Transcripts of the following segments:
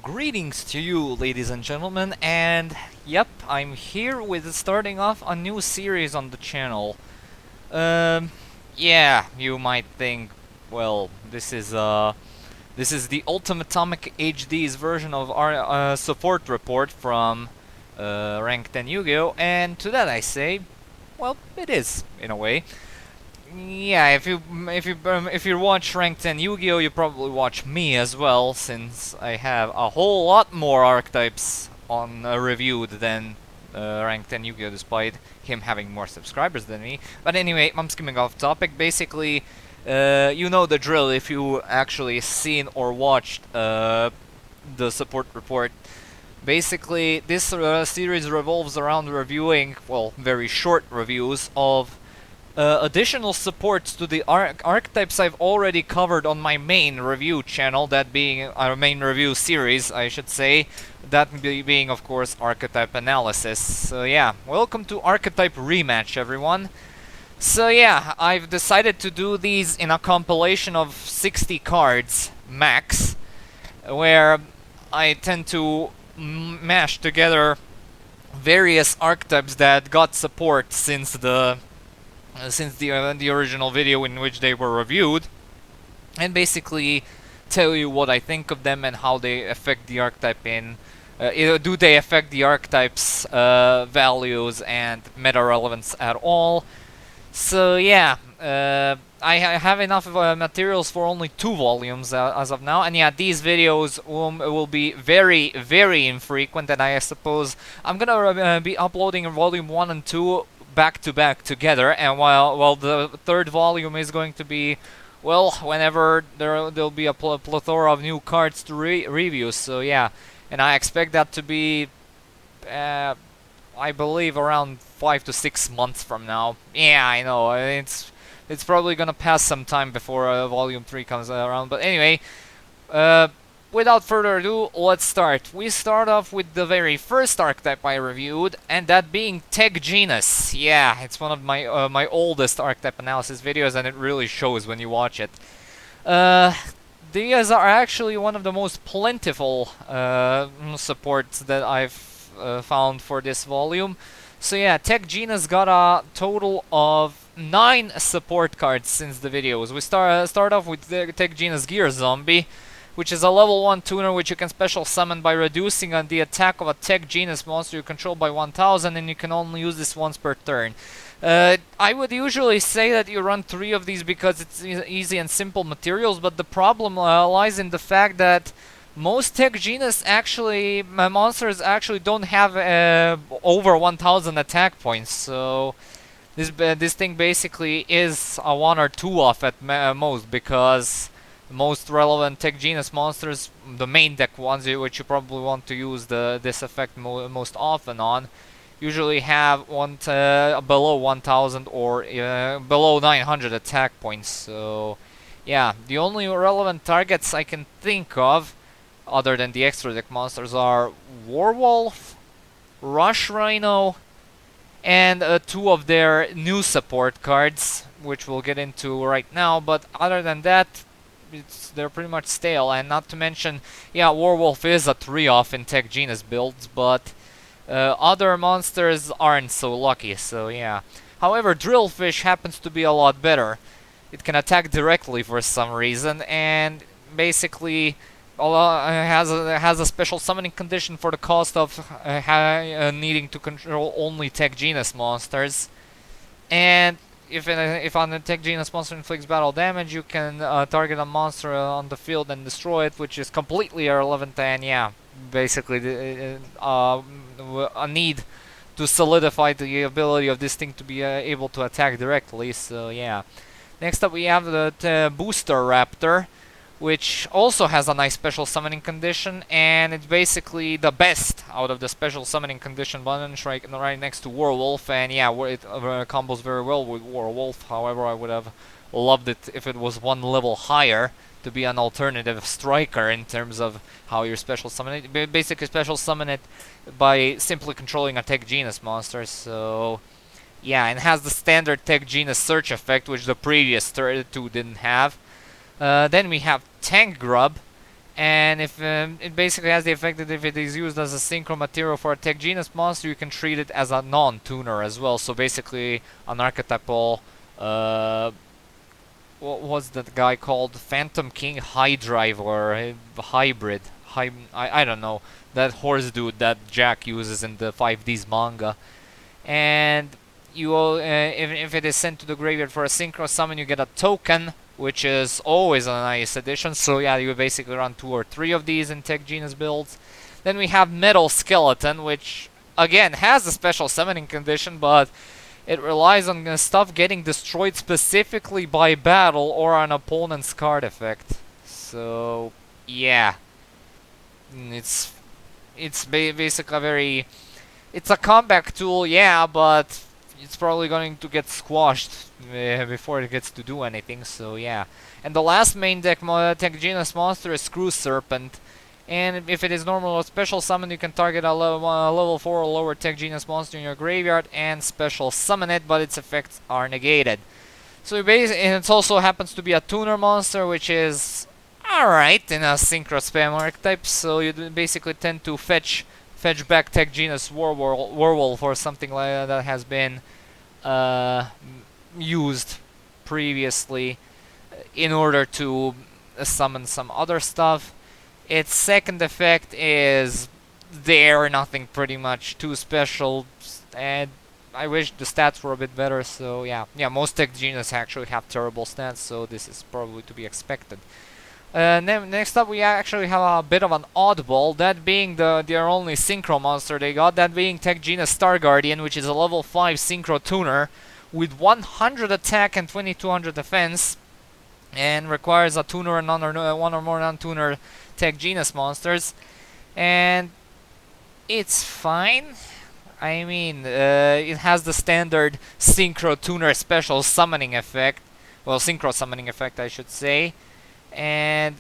Greetings to you, ladies and gentlemen, and yep, I'm here with starting off a new series on the channel. Yeah, you might think, well, this is the Ultimate Atomic HD's version of our support report from Rank 10 Yu-Gi-Oh! And to that I say, well, it is in a way. Yeah, if you watch Rank 10 Yu-Gi-Oh, you probably watch me as well, since I have a whole lot more archetypes on reviewed than Rank 10 Yu-Gi-Oh, despite him having more subscribers than me. But anyway, I'm skimming off topic. Basically, you know the drill if you actually seen or watched the support report. Basically, this series revolves around reviewing, well, very short reviews of additional supports to the archetypes I've already covered on my main review channel, that being our main review series, I should say, that being, of course, archetype analysis. So yeah, welcome to Archetype Rematch, everyone. So yeah, I've decided to do these in a compilation of 60 cards, max, where I tend to mash together various archetypes that got support since the original video in which they were reviewed, and basically tell you what I think of them and how they affect the archetype in do they affect the archetype's values and meta relevance at all. So yeah, I have enough materials for only 2 volumes as of now, and yeah, these videos will be very, very infrequent, and I suppose I'm gonna be uploading volume 1 and 2 back to back together, and while the 3rd volume is going to be, well, whenever there'll be a plethora of new cards to review. So yeah, and I expect that to be I believe around 5 to 6 months from now. Yeah, I know, it's probably gonna pass some time before volume 3 comes around, but anyway, without further ado, let's start. We start off with the very first archetype I reviewed, and that being Tech Genus. Yeah, it's one of my my oldest archetype analysis videos, and it really shows when you watch it. These are actually one of the most plentiful supports that I've found for this volume. So yeah, Tech Genus got a total of 9 support cards since the videos. We start off with the Tech Genus Gear Zombie, which is a level 1 tuner which you can special summon by reducing the attack of a Tech Genus monster you control by 1000, and you can only use this once per turn. I would usually say that you run 3 of these because it's easy and simple materials, but the problem lies in the fact that most Tech Genus monsters actually don't have over 1000 attack points, so this thing basically is a 1 or 2 off at most, because most relevant Tech Genus monsters, the main deck ones, which you probably want to use this effect most often on, usually have below 1000 or below 900 attack points. So yeah, the only relevant targets I can think of, other than the extra deck monsters, are Warwolf, Rush Rhino, and 2 of their new support cards, which we'll get into right now. But other than that, they're pretty much stale, and not to mention, yeah, Warwolf is a 3-off in Tech Genus builds, but other monsters aren't so lucky, so yeah. However, Drillfish happens to be a lot better. It can attack directly for some reason, and basically has a special summoning condition for the cost of needing to control only Tech Genus monsters. And if on the Tech Genus monster inflicts battle damage, you can target a monster on the field and destroy it, which is completely irrelevant, and yeah, basically a need to solidify the ability of this thing to be able to attack directly. So yeah. Next up we have the Booster Raptor, which also has a nice special summoning condition, and it's basically the best out of the special summoning condition bunch, right next to Warwolf, and yeah, it combos very well with Warwolf. However, I would have loved it if it was 1 level higher, to be an alternative striker in terms of how you special summon it. Basically special summon it by simply controlling a Tech Genus monster. So yeah, and has the standard Tech Genus search effect, which the previous 2 didn't have. Then we have Tank GRUB, And if it basically has the effect that if it is used as a synchro material for a Tech Genus monster, you can treat it as a non-tuner as well. So basically, an archetypal, what was that guy called? Phantom King High Drive or Hybrid. I don't know. That horse dude that Jack uses in the 5Ds manga. And you will, if it is sent to the graveyard for a synchro summon, you get a token, which is always a nice addition. So yeah, you basically run 2 or 3 of these in Tech Genus builds. Then we have Metal Skeleton, which again has a special summoning condition, but it relies on stuff getting destroyed specifically by battle or an opponent's card effect. So yeah, it's basically a very, it's a comeback tool, yeah, but it's probably going to get squashed before it gets to do anything, so yeah. And the last main deck Tech Genus monster is Screw Serpent. And if it is normal or special summon, you can target a level 4 or lower Tech Genus monster in your graveyard and special summon it, but its effects are negated. So and it also happens to be a tuner monster, which is alright in a synchro spam archetype, so you basically tend to fetch back Tech Genus Werewolf or something like that has been used previously in order to summon some other stuff. Its second effect is there, nothing pretty much too special, and I wish the stats were a bit better, so yeah. Yeah, most Tech Genus actually have terrible stats, so this is probably to be expected. Next up we actually have a bit of an oddball, that being their only synchro monster they got, that being Tech Genus Star Guardian, which is a level 5 synchro tuner with 100 attack and 2200 defense, and requires a tuner and one or more non-tuner Tech Genus monsters. And it's fine. I mean, it has the standard synchro tuner special summoning effect, well, synchro summoning effect I should say. And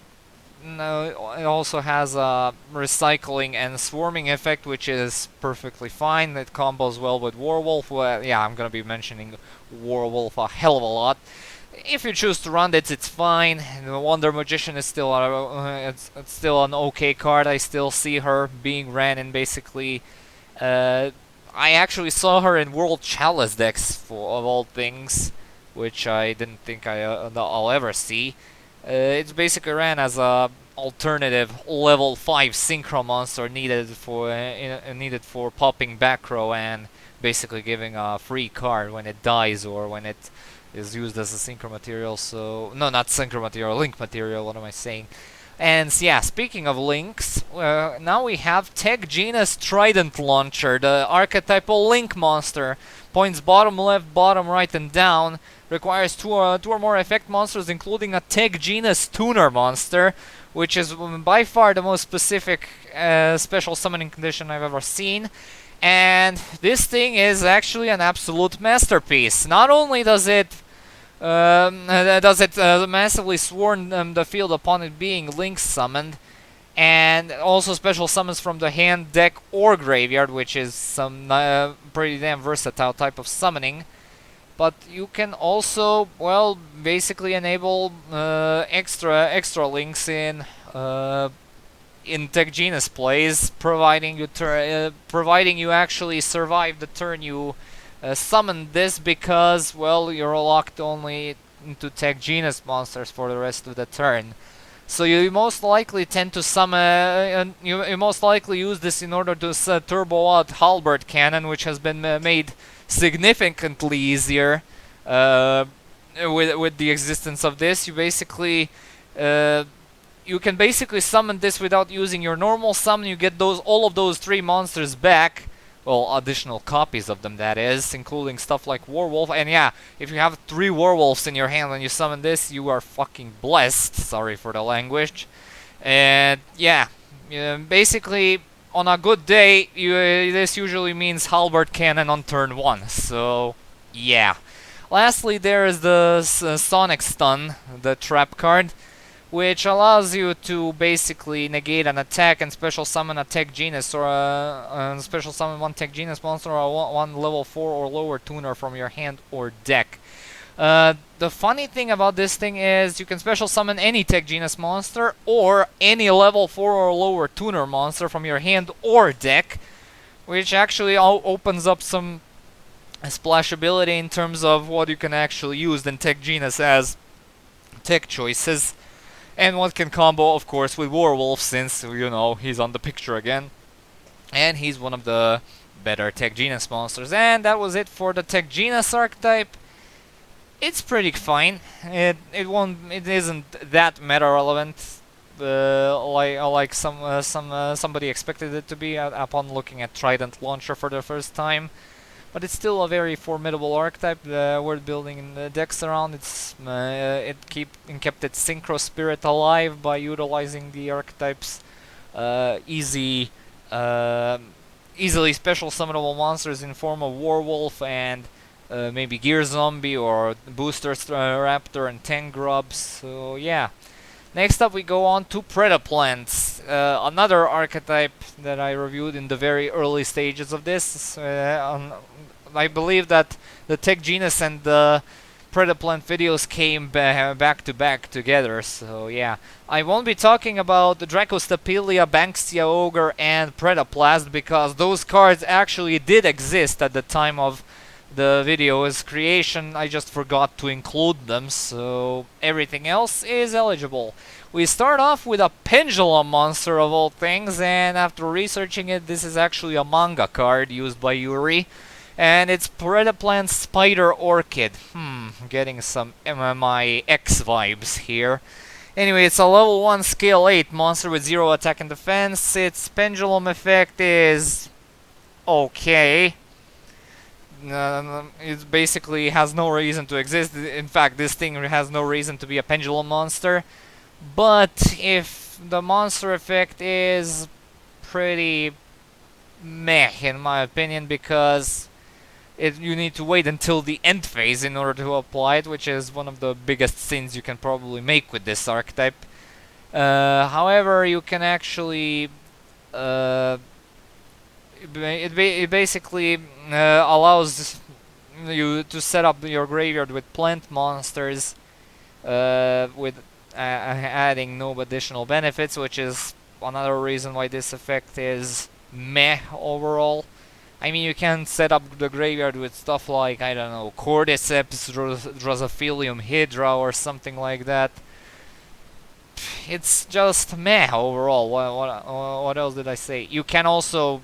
no, it also has a recycling and swarming effect, which is perfectly fine. It combos well with Werewolf. Well, yeah, I'm gonna be mentioning Werewolf a hell of a lot. If you choose to run it, it's fine. The Wonder Magician is still it's still an okay card. I still see her being ran in basically. I actually saw her in World Chalice decks of all things, which I didn't think I'll ever see. It's basically ran as a alternative level 5 synchro monster needed for popping back row and basically giving a free card when it dies or when it is used as a synchro material. So no, not synchro material, link material. What am I saying? And yeah, speaking of links, now we have Tech Genus Trident Launcher, the archetypal link monster. Points bottom left, bottom right, and down. Requires two or more effect monsters, including a Tech Genus Tuner monster, which is by far the most specific special summoning condition I've ever seen. And this thing is actually an absolute masterpiece. Not only does it massively swarm the field upon it being link summoned, and also special summons from the hand, deck, or graveyard, which is some pretty damn versatile type of summoning. But you can also, well, basically enable extra links in Tech Genus plays, providing you actually survive the turn you summon this, because, well, you're locked only into Tech Genus monsters for the rest of the turn. So you most likely tend to summon, you most likely use this in order to turbo out Halberd Cannon, which has been made significantly easier with the existence of this. You basically you can basically summon this without using your normal summon. You get all of those 3 monsters back. Well, additional copies of them, that is, including stuff like Werewolf. And yeah, if you have 3 Werewolves in your hand when you summon this, you are fucking blessed. Sorry for the language. And yeah, basically, on a good day, this usually means Halberd Cannon on turn 1. So, yeah. Lastly, there is the Sonic Stun, the trap card, which allows you to basically negate an attack and special summon a Tech Genus or special summon one Tech Genus monster or one level 4 or lower tuner from your hand or deck. The funny thing about this thing is you can special summon any Tech Genus monster or any level 4 or lower tuner monster from your hand or deck, which actually opens up some splashability in terms of what you can actually use in Tech Genus as tech choices. And what can combo, of course, with Warwolf, since, you know, he's on the picture again. And he's one of the better Tech Genus monsters. And that was it for the Tech Genus archetype. It's pretty fine. It isn't that meta relevant, like somebody expected it to be upon looking at Trident launcher for the first time. But it's still a very formidable archetype. We're building the decks around. It kept its synchro spirit alive by utilizing the archetype's easily special summonable monsters in form of Warwolf and maybe Gear Zombie or Booster Raptor and 10 grubs. So yeah. Next up we go on to PREDAPLANT, another archetype that I reviewed in the very early stages of this. I believe that the Tech Genus and the PREDAPLANT videos came back to back together, so yeah. I won't be talking about the Dracostapelia, Banksia Ogre, and Predaplast because those cards actually did exist at the time of the video's creation. I just forgot to include them, so everything else is eligible. We start off with a Pendulum monster of all things, and after researching it, this is actually a manga card used by Yuri. And it's PREDAPLANT Spider Orchid. Getting some MMI X vibes here. Anyway, it's a level 1 scale 8 monster with 0 attack and defense. Its pendulum effect is okay. It basically has no reason to exist. In fact, this thing has no reason to be a pendulum monster. But if the monster effect is pretty meh, in my opinion, because you need to wait until the end phase in order to apply it, which is one of the biggest sins you can probably make with this archetype. However, you can actually it basically allows you to set up your graveyard with plant monsters with adding no additional benefits, which is another reason why this effect is meh overall. I mean, you can set up the graveyard with stuff like, I don't know, Cordyceps, Drosophilium Hydra or something like that. It's just meh overall. What else did I say? You can also,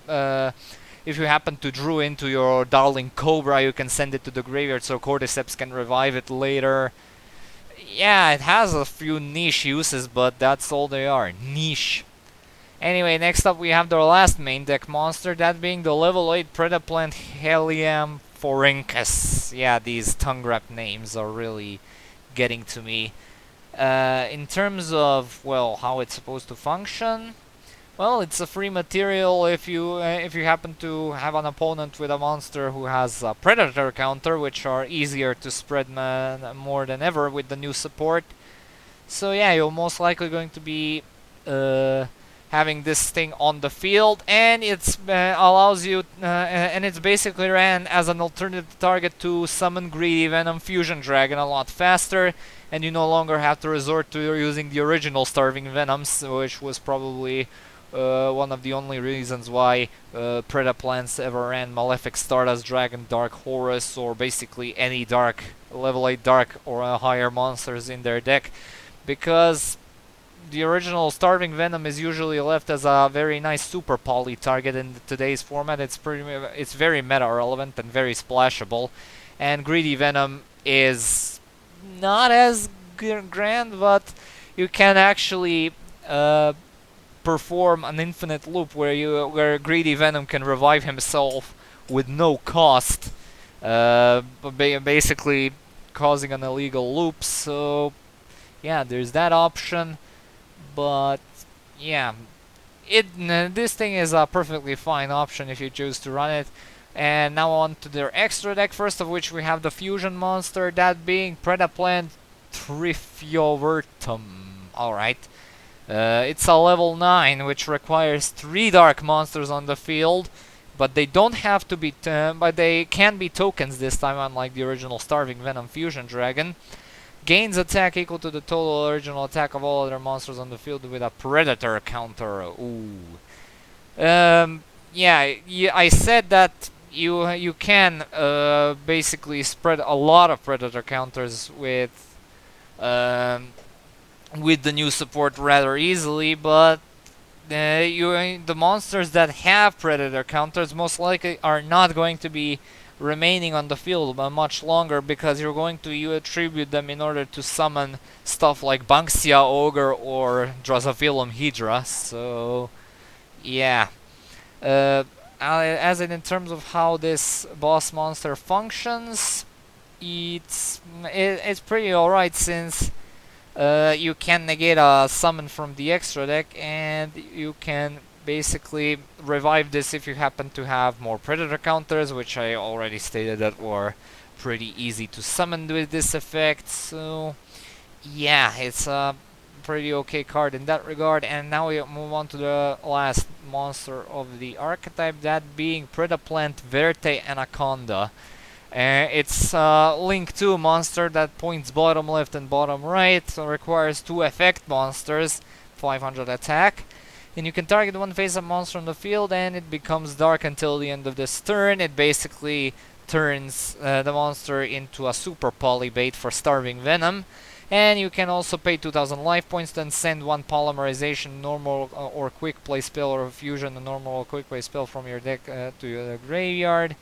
if you happen to drew into your Darling Cobra, you can send it to the graveyard so Cordyceps can revive it later. Yeah, it has a few niche uses, but that's all they are. Niche. Anyway, next up we have the last main deck monster, that being the level 8 Predaplant Helium Phorinchus. Yeah, these tongue wrap names are really getting to me. In terms of, well, how it's supposed to function, well, it's a free material if you happen to have an opponent with a monster who has a Predator counter, which are easier to spread more than ever with the new support. So yeah, you're most likely going to be having this thing on the field, and it's allows you, and it's basically ran as an alternative target to summon Greedy Venom Fusion Dragon a lot faster, and you no longer have to resort to using the original Starving Venoms, which was probably one of the only reasons why Predaplants ever ran Malefic, Stardust Dragon, Dark Horus, or basically any dark level 8 dark or higher monsters in their deck, because the original Starving Venom is usually left as a very nice super poly target in today's format. It's very meta relevant and very splashable, and Greedy Venom is not as grand, but you can actually perform an infinite loop where Greedy Venom can revive himself with no cost, basically causing an illegal loop. So yeah, there's that option. But yeah, this thing is a perfectly fine option if you choose to run it. And now on to their extra deck, first of which we have the fusion monster, that being Predaplant Trifiovertum. Alright. It's a level 9, which requires 3 dark monsters on the field. but they don't have to be, but they can be tokens this time, unlike the original Starving Venom Fusion Dragon. Gains attack equal to the total original attack of all other monsters on the field with a Predator counter. Ooh. Yeah, I said that you can basically spread a lot of Predator counters with the new support rather easily, but the monsters that have Predator counters most likely are not going to be remaining on the field much longer, because you're going to attribute them in order to summon stuff like Banksia Ogre or Drosophilum Hydra. So yeah, as in terms of how this boss monster functions, it's pretty alright, since you can negate a summon from the extra deck, and you can basically revive this if you happen to have more Predator counters, which I already stated that were pretty easy to summon with this effect. So yeah, it's a pretty okay card in that regard. And now we move on to the last monster of the archetype, that being PREDAPLANT VERTE ANACONDA. It's a Link 2 monster that points bottom left and bottom right, so requires 2 effect monsters, 500 attack. And you can target one face-up monster on the field, and it becomes dark until the end of this turn. It basically turns the monster into a super polybait for Starving Venom. And you can also pay 2000 life points, then send one polymerization, normal or quick play spell, or a fusion, a normal or quick play spell from your deck to your graveyard.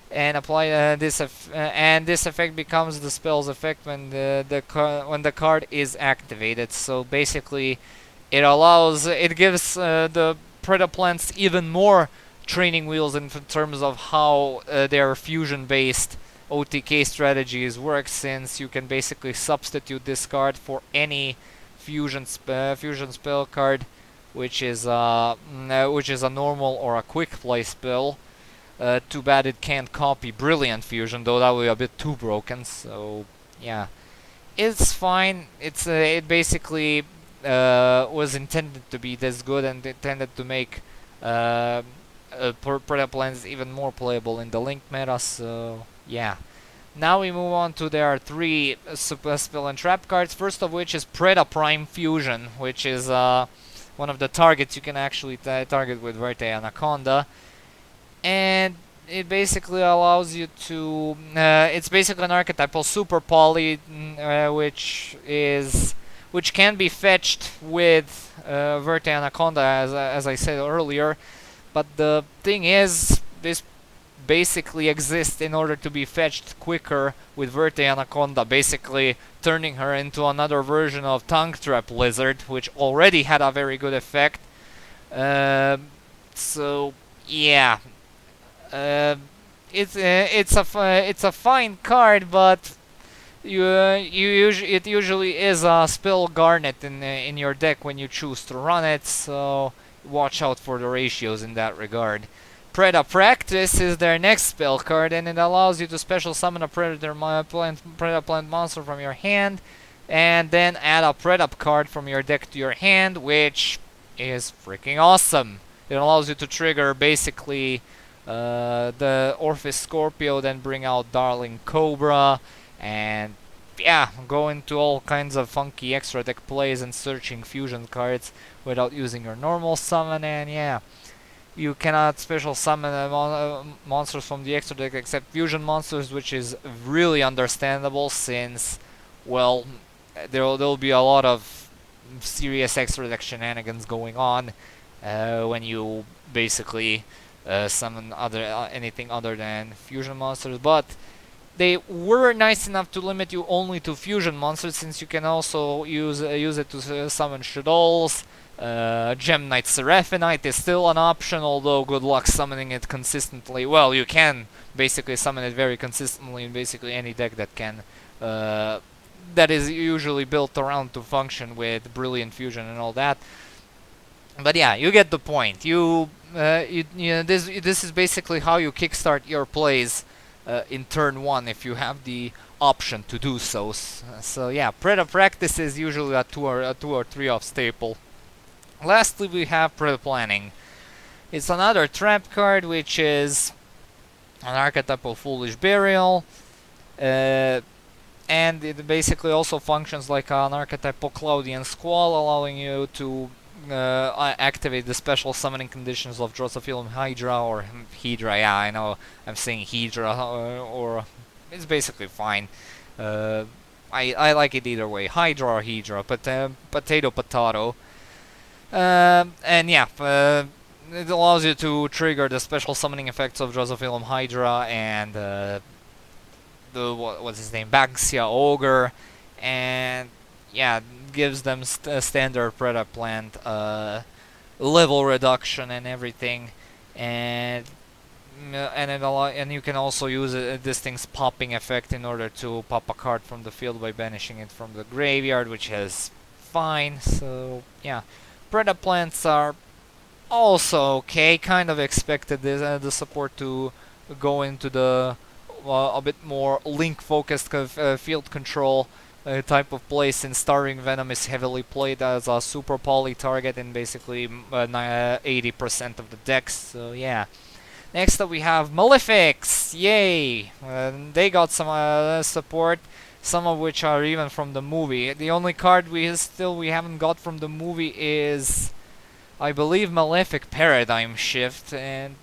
And apply this effect becomes the spell's effect when the card is activated. So basically, it gives the Predaplants even more training wheels in terms of how their fusion-based OTK strategies work, since you can basically substitute this card for any fusion spell card, which is a normal or a quick play spell. Too bad it can't copy Brilliant Fusion, though that would be a bit too broken. So yeah, it's fine. It basically was intended to be this good, and intended to make Predaplants even more playable in the Link meta. So yeah. Now we move on to there are 3 super spell and trap cards. First of which is PREDAPRIME Fusion, which is one of the targets you can actually target with VERTE ANACONDA. And it basically allows you to... it's basically an archetypal super poly, which can be fetched with VERTE ANACONDA, as I said earlier. But the thing is, this basically exists in order to be fetched quicker with VERTE ANACONDA, basically turning her into another version of Tongue Trap Lizard, which already had a very good effect. So yeah. It's a fine card, but it usually is a spell garnet in your deck when you choose to run it. So watch out for the ratios in that regard. PREDAPRACTICE is their next spell card, and it allows you to special summon a Predaplant monster from your hand, and then add a Predap card from your deck to your hand, which is freaking awesome. It allows you to trigger basically the Orphis Scorpio, then bring out Darling Cobra, and yeah, go into all kinds of funky extra deck plays and searching fusion cards without using your normal summon. And yeah, you cannot special summon monsters from the extra deck except fusion monsters, which is really understandable, since, well, there'll be a lot of serious extra deck shenanigans going on when you basically summon anything other than fusion monsters. But they were nice enough to limit you only to fusion monsters, since you can also use it to summon Shadows. Gem Knight Seraphinite is still an option, although good luck summoning it consistently. Well, you can basically summon it very consistently in basically any deck that can that is usually built around to function with Brilliant Fusion and all that. But yeah, you get the point. This is basically how you kickstart your plays in turn 1 if you have the option to do so. So yeah, PREDAPRACTICE is usually a 2 or 3 off staple. Lastly, we have PREDAPLANTING. It's another trap card, which is an archetype of Foolish Burial. And it basically also functions like an archetype of Cloudian Squall, allowing you to activate the special summoning conditions of Drosophilum Hydra or Hydra. Yeah, I know I'm saying Hydra, or it's basically fine. I like it either way, Hydra or Hydra, but potato. And yeah, it allows you to trigger the special summoning effects of Drosophilum Hydra and what's his name, Banksia Ogre, and yeah, gives them standard PREDAPLANT level reduction and everything, and you can also use this thing's popping effect in order to pop a card from the field by banishing it from the graveyard, which is fine. So yeah, PREDAPLANTs are also okay. Kind of expected this, the support to go into the a bit more link-focused field control type of play, since Starving Venom is heavily played as a super poly target in basically 80% of the decks. So yeah. Next up we have Malefics. Yay! They got some support, some of which are even from the movie. The only card we haven't got from the movie is, I believe, Malefic Paradigm Shift, and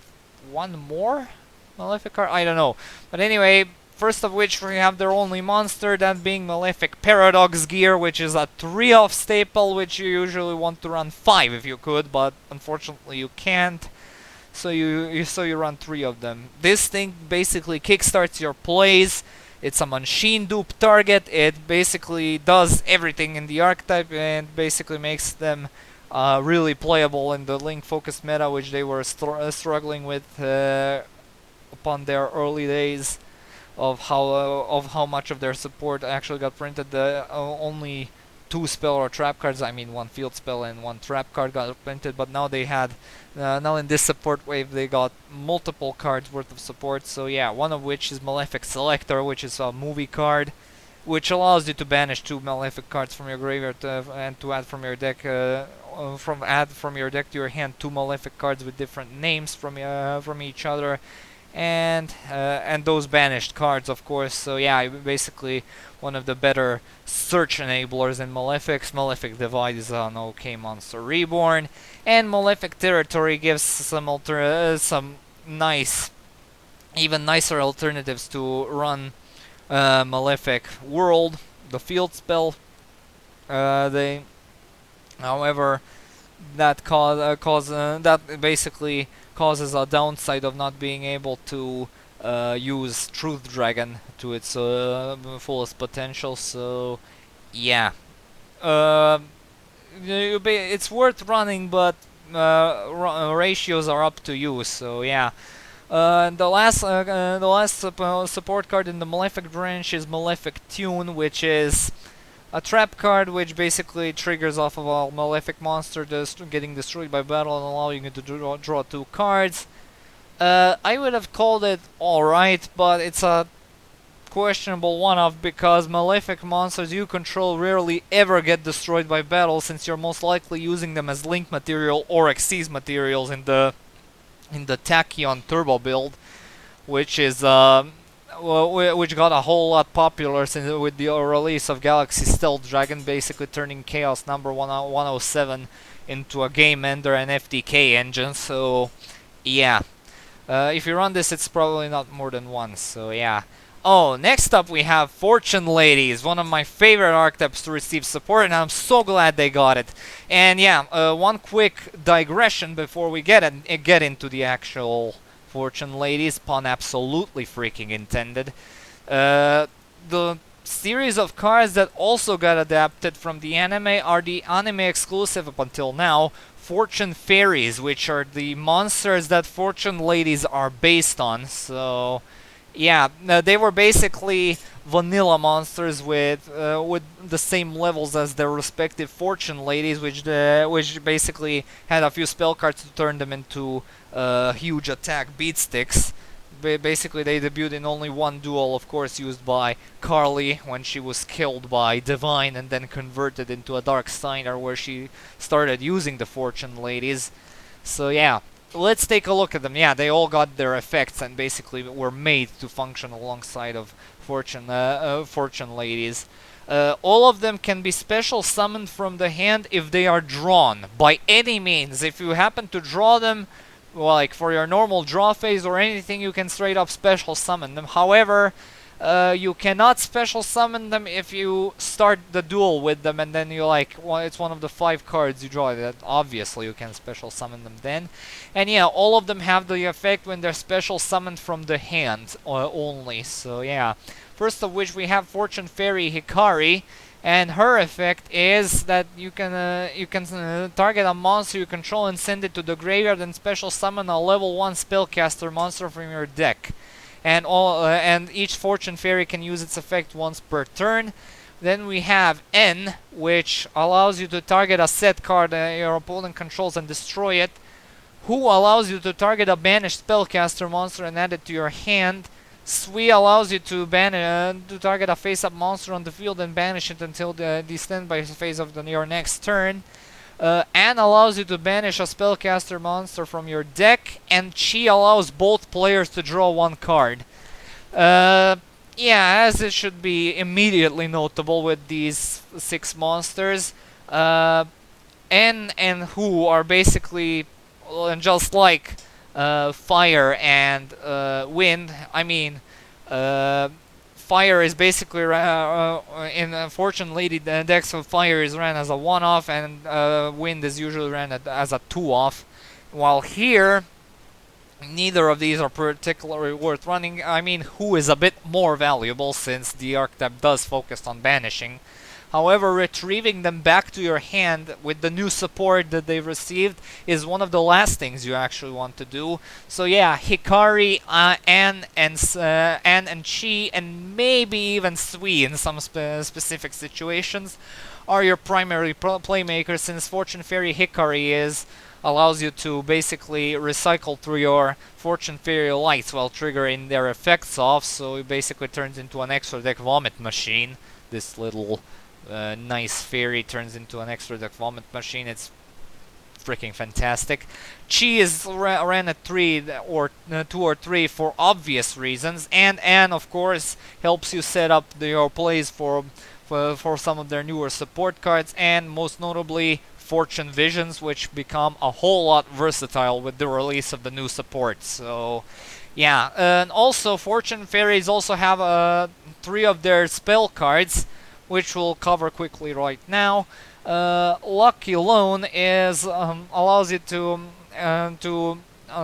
one more Malefic card? I don't know. But anyway, first of which we have their only monster, that being Malefic Paradox Gear, which is a 3-off staple, which you usually want to run 5 if you could, but unfortunately you can't. So you run 3 of them. This thing basically kickstarts your plays. It's a machine dupe target. It basically does everything in the archetype and basically makes them really playable in the link-focused meta, which they were struggling with upon their early days of how much of their support actually got printed. Only 2 spell or trap cards, I mean 1 field spell and 1 trap card got printed, but now they had now in this support wave they got multiple cards worth of support. So yeah, one of which is Malefic Selector, which is a movie card, which allows you to banish 2 Malefic cards from your graveyard and to add from your deck from your deck to your hand 2 Malefic cards with different names from each other, and those banished cards, of course. So yeah, basically one of the better search enablers in Malefics. Malefic Divide is an okay monster reborn, and Malefic Territory gives some nice, even nicer alternatives to run Malefic World, the field spell. However, that basically causes a downside of not being able to use Truth Dragon to its fullest potential. So yeah, it's worth running, but ratios are up to you. So yeah. The last support card in the Malefic branch is Malefic Tune, which is a trap card which basically triggers off of a Malefic monster getting destroyed by battle and allowing you to draw 2 cards. I would have called it alright, but it's a questionable one-off because Malefic monsters you control rarely ever get destroyed by battle, since you're most likely using them as link material or Xyz materials in the Tachyon Turbo build, which is which got a whole lot popular with the release of Galaxy Stealth Dragon, basically turning Chaos number 107 into a game ender and FTK engine. So yeah, if you run this, it's probably not more than once. So yeah. Oh, next up we have Fortune Ladies, one of my favorite archetypes to receive support, and I'm so glad they got it. And yeah, one quick digression before we get into the actual Fortune Ladies, pun absolutely freaking intended. The series of cards that also got adapted from the anime are the anime exclusive up until now, Fortune Fairies, which are the monsters that Fortune Ladies are based on. So yeah, they were basically vanilla monsters with the same levels as their respective Fortune Ladies, which basically had a few spell cards to turn them into huge attack beatsticks. Basically, they debuted in only one duel, of course, used by Carly when she was killed by Divine and then converted into a Dark Steiner, where she started using the Fortune Ladies. So yeah, let's take a look at them. Yeah, they all got their effects and basically were made to function alongside of Fortune Ladies. All of them can be special summoned from the hand if they are drawn by any means. If you happen to draw them, well, like for your normal draw phase or anything, you can straight up special summon them. However, you cannot special summon them if you start the duel with them and then you like, well, it's one of the 5 cards you draw. That obviously you can special summon them then. And yeah, all of them have the effect when they're special summoned from the hand only. So yeah, first of which we have Fortune Fairy Hikari, and her effect is that you can target a monster you control and send it to the graveyard and special summon a level 1 spellcaster monster from your deck. And each Fortune Fairy can use its effect once per turn. Then we have N, which allows you to target a set card your opponent controls and destroy it. Who allows you to target a banished spellcaster monster and add it to your hand. Sui allows you to target a face-up monster on the field and banish it until the standby phase of your next turn. Anne allows you to banish a spellcaster monster from your deck, and Chi allows both players to draw 1 card. Yeah, as it should be immediately notable with these 6 monsters, N and Who are basically just like Fire and Wind. I mean, Fire is basically in Fortune Lady decks of Fire is ran as a 1-off, and Wind is usually ran as a 2-off. While here, neither of these are particularly worth running. I mean, Who is a bit more valuable since the archetype does focus on banishing. However, retrieving them back to your hand with the new support that they've received is one of the last things you actually want to do. So yeah, Hikari, Anne and Chi, and maybe even Sui in some specific situations are your primary playmakers, since Fortune Fairy Hikari allows you to basically recycle through your Fortune Fairy lights while triggering their effects off, so it basically turns into an extra deck vomit machine. This little nice fairy turns into an extra deck vomit machine. It's freaking fantastic. Chi is ran at 2 or 3 for obvious reasons, and Anne, of course, helps you set up your plays for some of their newer support cards, and most notably Fortune Visions, which become a whole lot versatile with the release of the new support. So yeah, and also Fortune Fairies also have 3 of their spell cards, which we'll cover quickly right now. Lucky Loan allows you to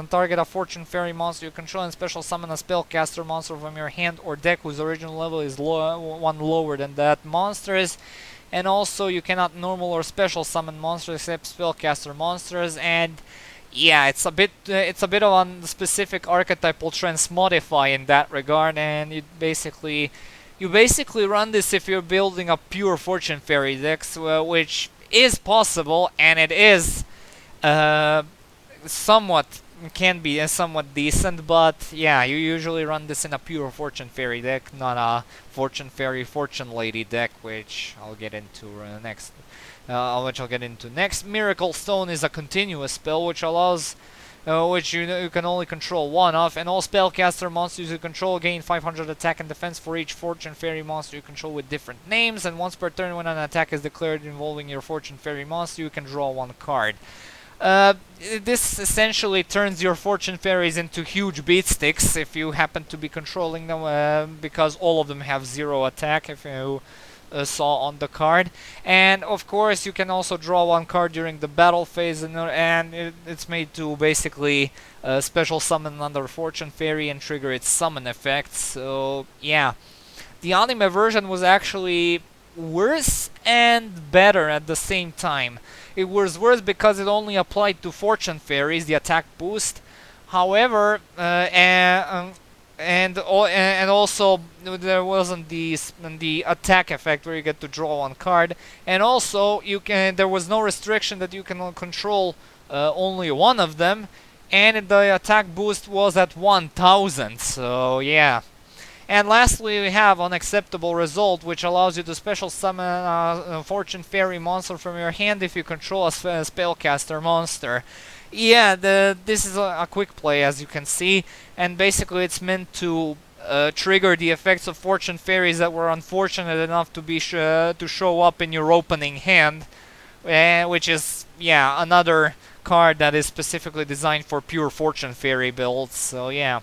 target a Fortune Fairy monster you control and special summon a spellcaster monster from your hand or deck whose original level is 1 lower than that monster's. And also, you cannot normal or special summon monsters except spellcaster monsters. And yeah, it's a bit of a specific archetypal transmodify in that regard, and you basically run this if you're building a pure Fortune Fairy deck, which is possible, and it is can be somewhat decent, but yeah, you usually run this in a pure Fortune Fairy deck, not a Fortune Fairy Fortune Lady deck, which I'll get into next. Miracle Stone is a continuous spell which allows which you can only control 1 of, and all spellcaster monsters you control gain 500 attack and defense for each Fortune Fairy monster you control with different names, and once per turn when an attack is declared involving your Fortune Fairy monster, you can draw 1 card. This essentially turns your Fortune Fairies into huge beatsticks if you happen to be controlling them, because all of them have 0 attack, if you saw on the card. And of course you can also draw 1 card during the battle phase, and it's made to basically special summon another Fortune Fairy and trigger its summon effect. So yeah, the anime version was actually worse and better at the same time. It was worse because it only applied to Fortune Fairies, the attack boost. However, and also there wasn't the attack effect where you get to draw 1 card, and also there was no restriction that you can control only 1 of them, and the attack boost was at 1000. So yeah. And lastly, we have Unacceptable Result, which allows you to special summon a Fortune Fairy monster from your hand if you control a spellcaster monster. Yeah, this is a quick play, as you can see, and basically it's meant to trigger the effects of Fortune Fairies that were unfortunate enough to be to show up in your opening hand, which is, yeah, another card that is specifically designed for pure Fortune Fairy builds. So yeah.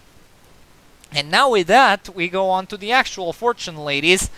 And now with that, we go on to the actual Fortune Ladies.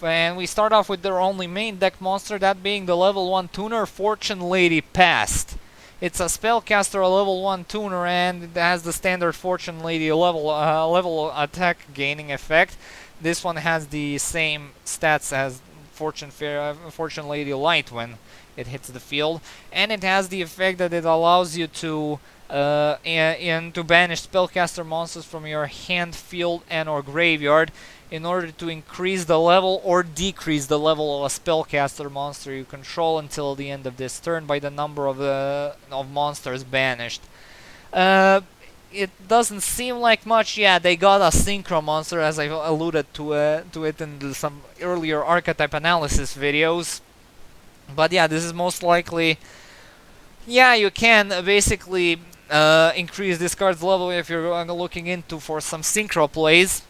And we start off with their only main deck monster, that being the level 1 tuner, Fortune Lady Past. It's a spellcaster, a level 1 tuner, and it has the standard Fortune Lady level attack gaining effect. This one has the same stats as Fortune Lady Light when it hits the field, and it has the effect that it allows you to to banish spellcaster monsters from your hand, field, and/or graveyard in order to increase the level or decrease the level of a spellcaster monster you control until the end of this turn by the number of monsters banished. It doesn't seem like much. Yeah, they got a synchro monster, as I alluded to it in some earlier archetype analysis videos. But yeah, this is most likely. Yeah, you can basically increase this card's level if you're looking into for some synchro plays.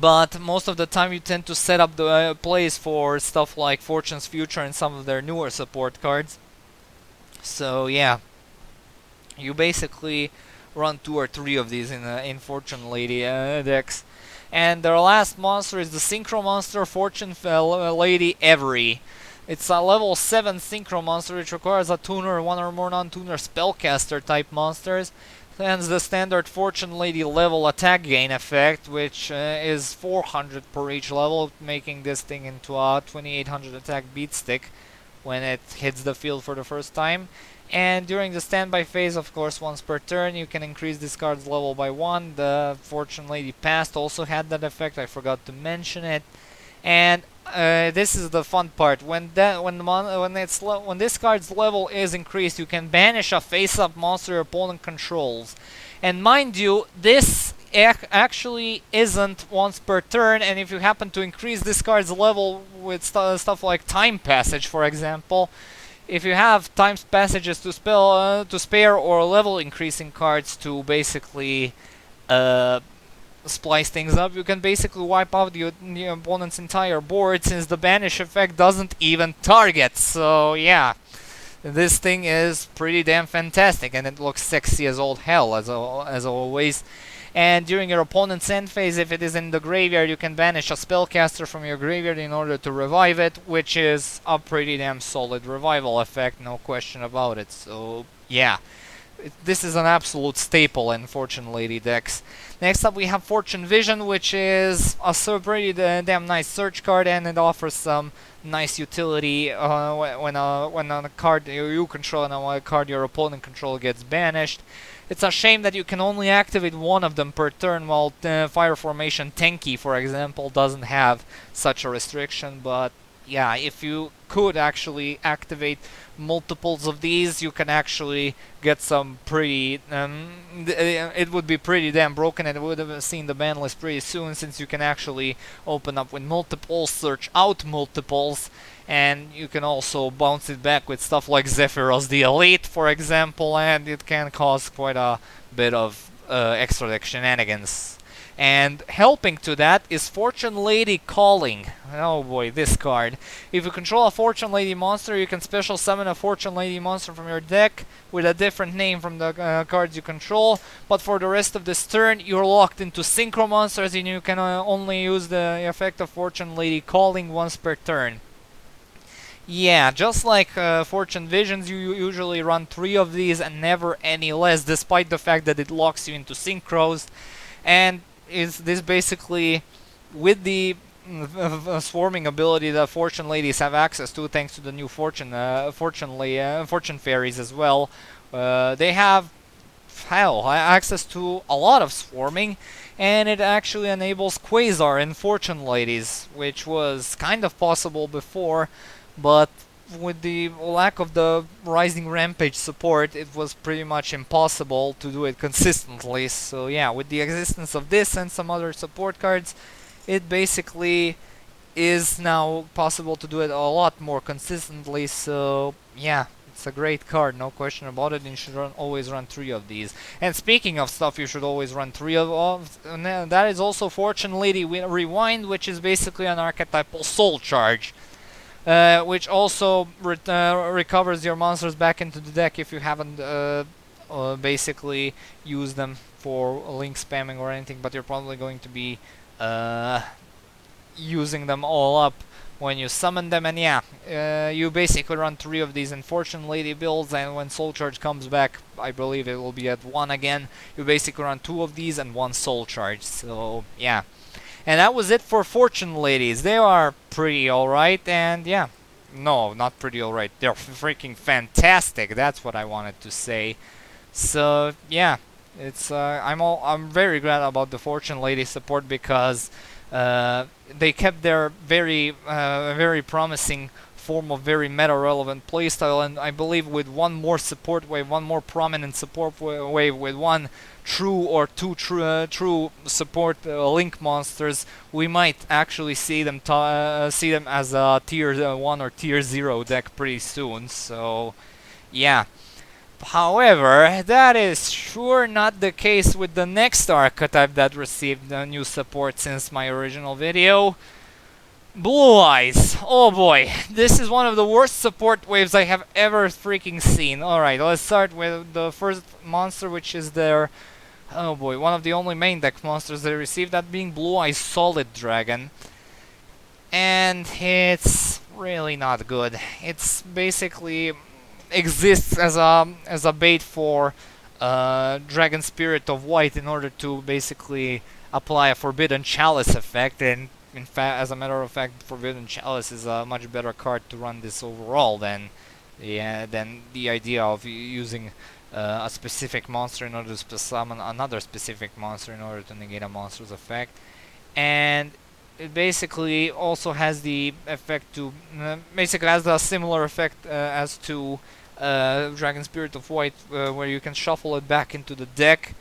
But most of the time you tend to set up the plays for stuff like Fortune's Future and some of their newer support cards. So yeah, you basically run 2 or 3 of these in Fortune Lady decks. And their last monster is the Synchro Monster Fortune Lady Every. It's a level 7 Synchro Monster which requires a tuner or 1 or more non-tuner spellcaster type monsters. And the standard Fortune Lady level attack gain effect, which is 400 per each level, making this thing into a 2800 attack beat stick when it hits the field for the first time. And during the standby phase, of course, once per turn, you can increase this card's level by 1. The Fortune Lady Past also had that effect, I forgot to mention it. And this is the fun part. When this card's level is increased, you can banish a face-up monster your opponent controls. And mind you, this actually isn't once per turn. And if you happen to increase this card's level with stuff like Time Passage, for example, if you have Time Passages to spare or level increasing cards to basically splice things up, you can basically wipe out the opponent's entire board, since the banish effect doesn't even target. So yeah, this thing is pretty damn fantastic, and it looks sexy as old hell as always. And during your opponent's end phase, if it is in the graveyard, you can banish a spellcaster from your graveyard in order to revive it, which is a pretty damn solid revival effect, no question about it. So yeah, this is an absolute staple in Fortune Lady decks. Next up we have Fortune Vision, which is a pretty damn nice search card, and it offers some nice utility when a card you control and a card your opponent control gets banished. It's a shame that you can only activate 1 of them per turn, while Fire Formation Tenki, for example, doesn't have such a restriction. But yeah, if you could actually activate multiples of these, you can actually get some pretty it would be pretty damn broken, and it would have seen the ban list pretty soon, since you can actually open up with multiples, search out multiples, and you can also bounce it back with stuff like Zephyros the Elite, for example, and it can cause quite a bit of extra deck shenanigans. And helping to that is Fortune Lady Calling. Oh boy, this card. If you control a Fortune Lady monster, you can special summon a Fortune Lady monster from your deck with a different name from the cards you control. But for the rest of this turn, you're locked into Synchro monsters, and you can only use the effect of Fortune Lady Calling once per turn. Yeah, just like Fortune Visions, you usually run 3 of these and never any less, despite the fact that it locks you into Synchros. And is this basically, with the swarming ability that Fortune Ladies have access to, thanks to the new Fortune Fairies as well, they have access to a lot of swarming, and it actually enables Quasar in Fortune Ladies, which was kind of possible before, but with the lack of the Rising Rampage support, it was pretty much impossible to do it consistently. So yeah, with the existence of this and some other support cards, it basically is now possible to do it a lot more consistently. So yeah, It's a great card, no question about it, and you should always run 3 of these. And speaking of stuff you should always run 3 of, that is also Fortune Lady Rewind, which is basically an archetypal soul charge. Which also recovers your monsters back into the deck if you haven't basically used them for link spamming or anything, but you're probably going to be using them all up when you summon them. And yeah, you basically run 3 of these in Fortune Lady builds, and when Soul Charge comes back, I believe it will be at 1 again, you basically run 2 of these and 1 Soul Charge. So yeah. And that was it for Fortune Ladies. They are pretty alright, and yeah. No, not pretty alright. They're freaking fantastic. That's what I wanted to say. So yeah, it's I'm very glad about the Fortune Lady support, because they kept their very promising form of very meta relevant playstyle, and I believe with one more support wave, one more prominent support wave, with one true or 2 true support link monsters, we might actually see them as a tier 1 or tier 0 deck pretty soon. So yeah. However, that is sure not the case with the next archetype that received new support since my original video. Blue Eyes. Oh boy, this is one of the worst support waves I have ever freaking seen. Alright, let's start with the first monster, which is their, oh boy, one of the only main deck monsters they received, that being Blue Eyes Solid Dragon. And it's really not good. It's basically exists as a bait for Dragon Spirit of White in order to basically apply a Forbidden Chalice effect, and in fact, as a matter of fact, Forbidden Chalice is a much better card to run this overall than the idea of using a specific monster in order to summon another specific monster in order to negate a monster's effect. And it basically also has the effect to basically has a similar effect as to Dragon Spirit of White, where you can shuffle it back into the deck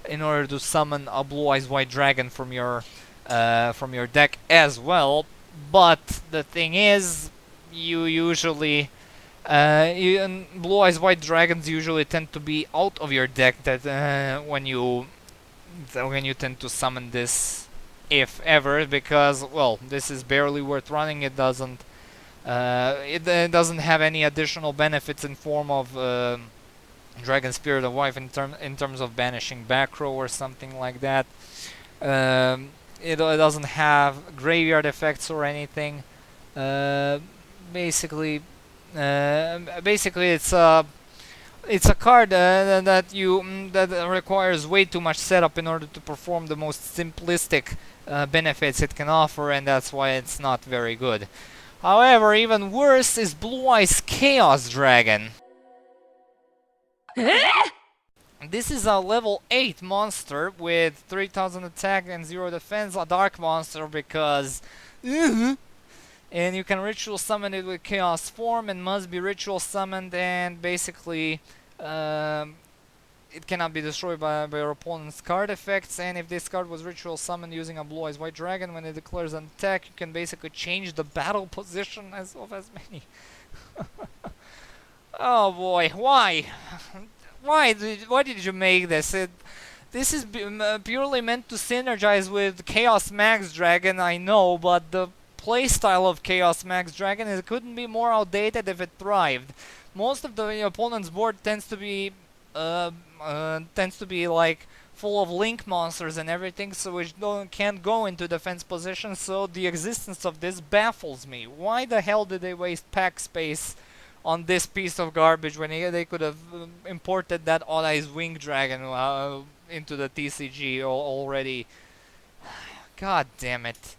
in order to summon a Blue Eyes White Dragon from your deck as well. But the thing is, you usually Blue Eyes White Dragons usually tend to be out of your deck when you tend to summon this, if ever, because, well, this is barely worth running. It doesn't have any additional benefits in form of Dragon Spirit of Wife in terms of banishing back row or something like that. It doesn't have graveyard effects or anything. Basically, it's a card that requires way too much setup in order to perform the most simplistic benefits it can offer, and that's why it's not very good. However, even worse is Blue Eyes Chaos Dragon. This is a level 8 monster with 3000 attack and 0 defense, a dark monster because... and you can ritual summon it with chaos form, and must be ritual summoned, and basically it cannot be destroyed by your opponent's card effects. And if this card was ritual summoned using a Blue Eyes White Dragon, when it declares an attack, you can basically change the battle position of as many. Oh boy, why? Why did you make this? This is purely meant to synergize with Chaos Max Dragon, I know, but the playstyle of Chaos Max Dragon couldn't be more outdated if it thrived. Most of the opponent's board tends to be like full of link monsters and everything, so which can't go into defense position. So the existence of this baffles me. Why the hell did they waste pack space on this piece of garbage when they could have imported that Odd Eyes Wing Dragon into the TCG already? God damn it.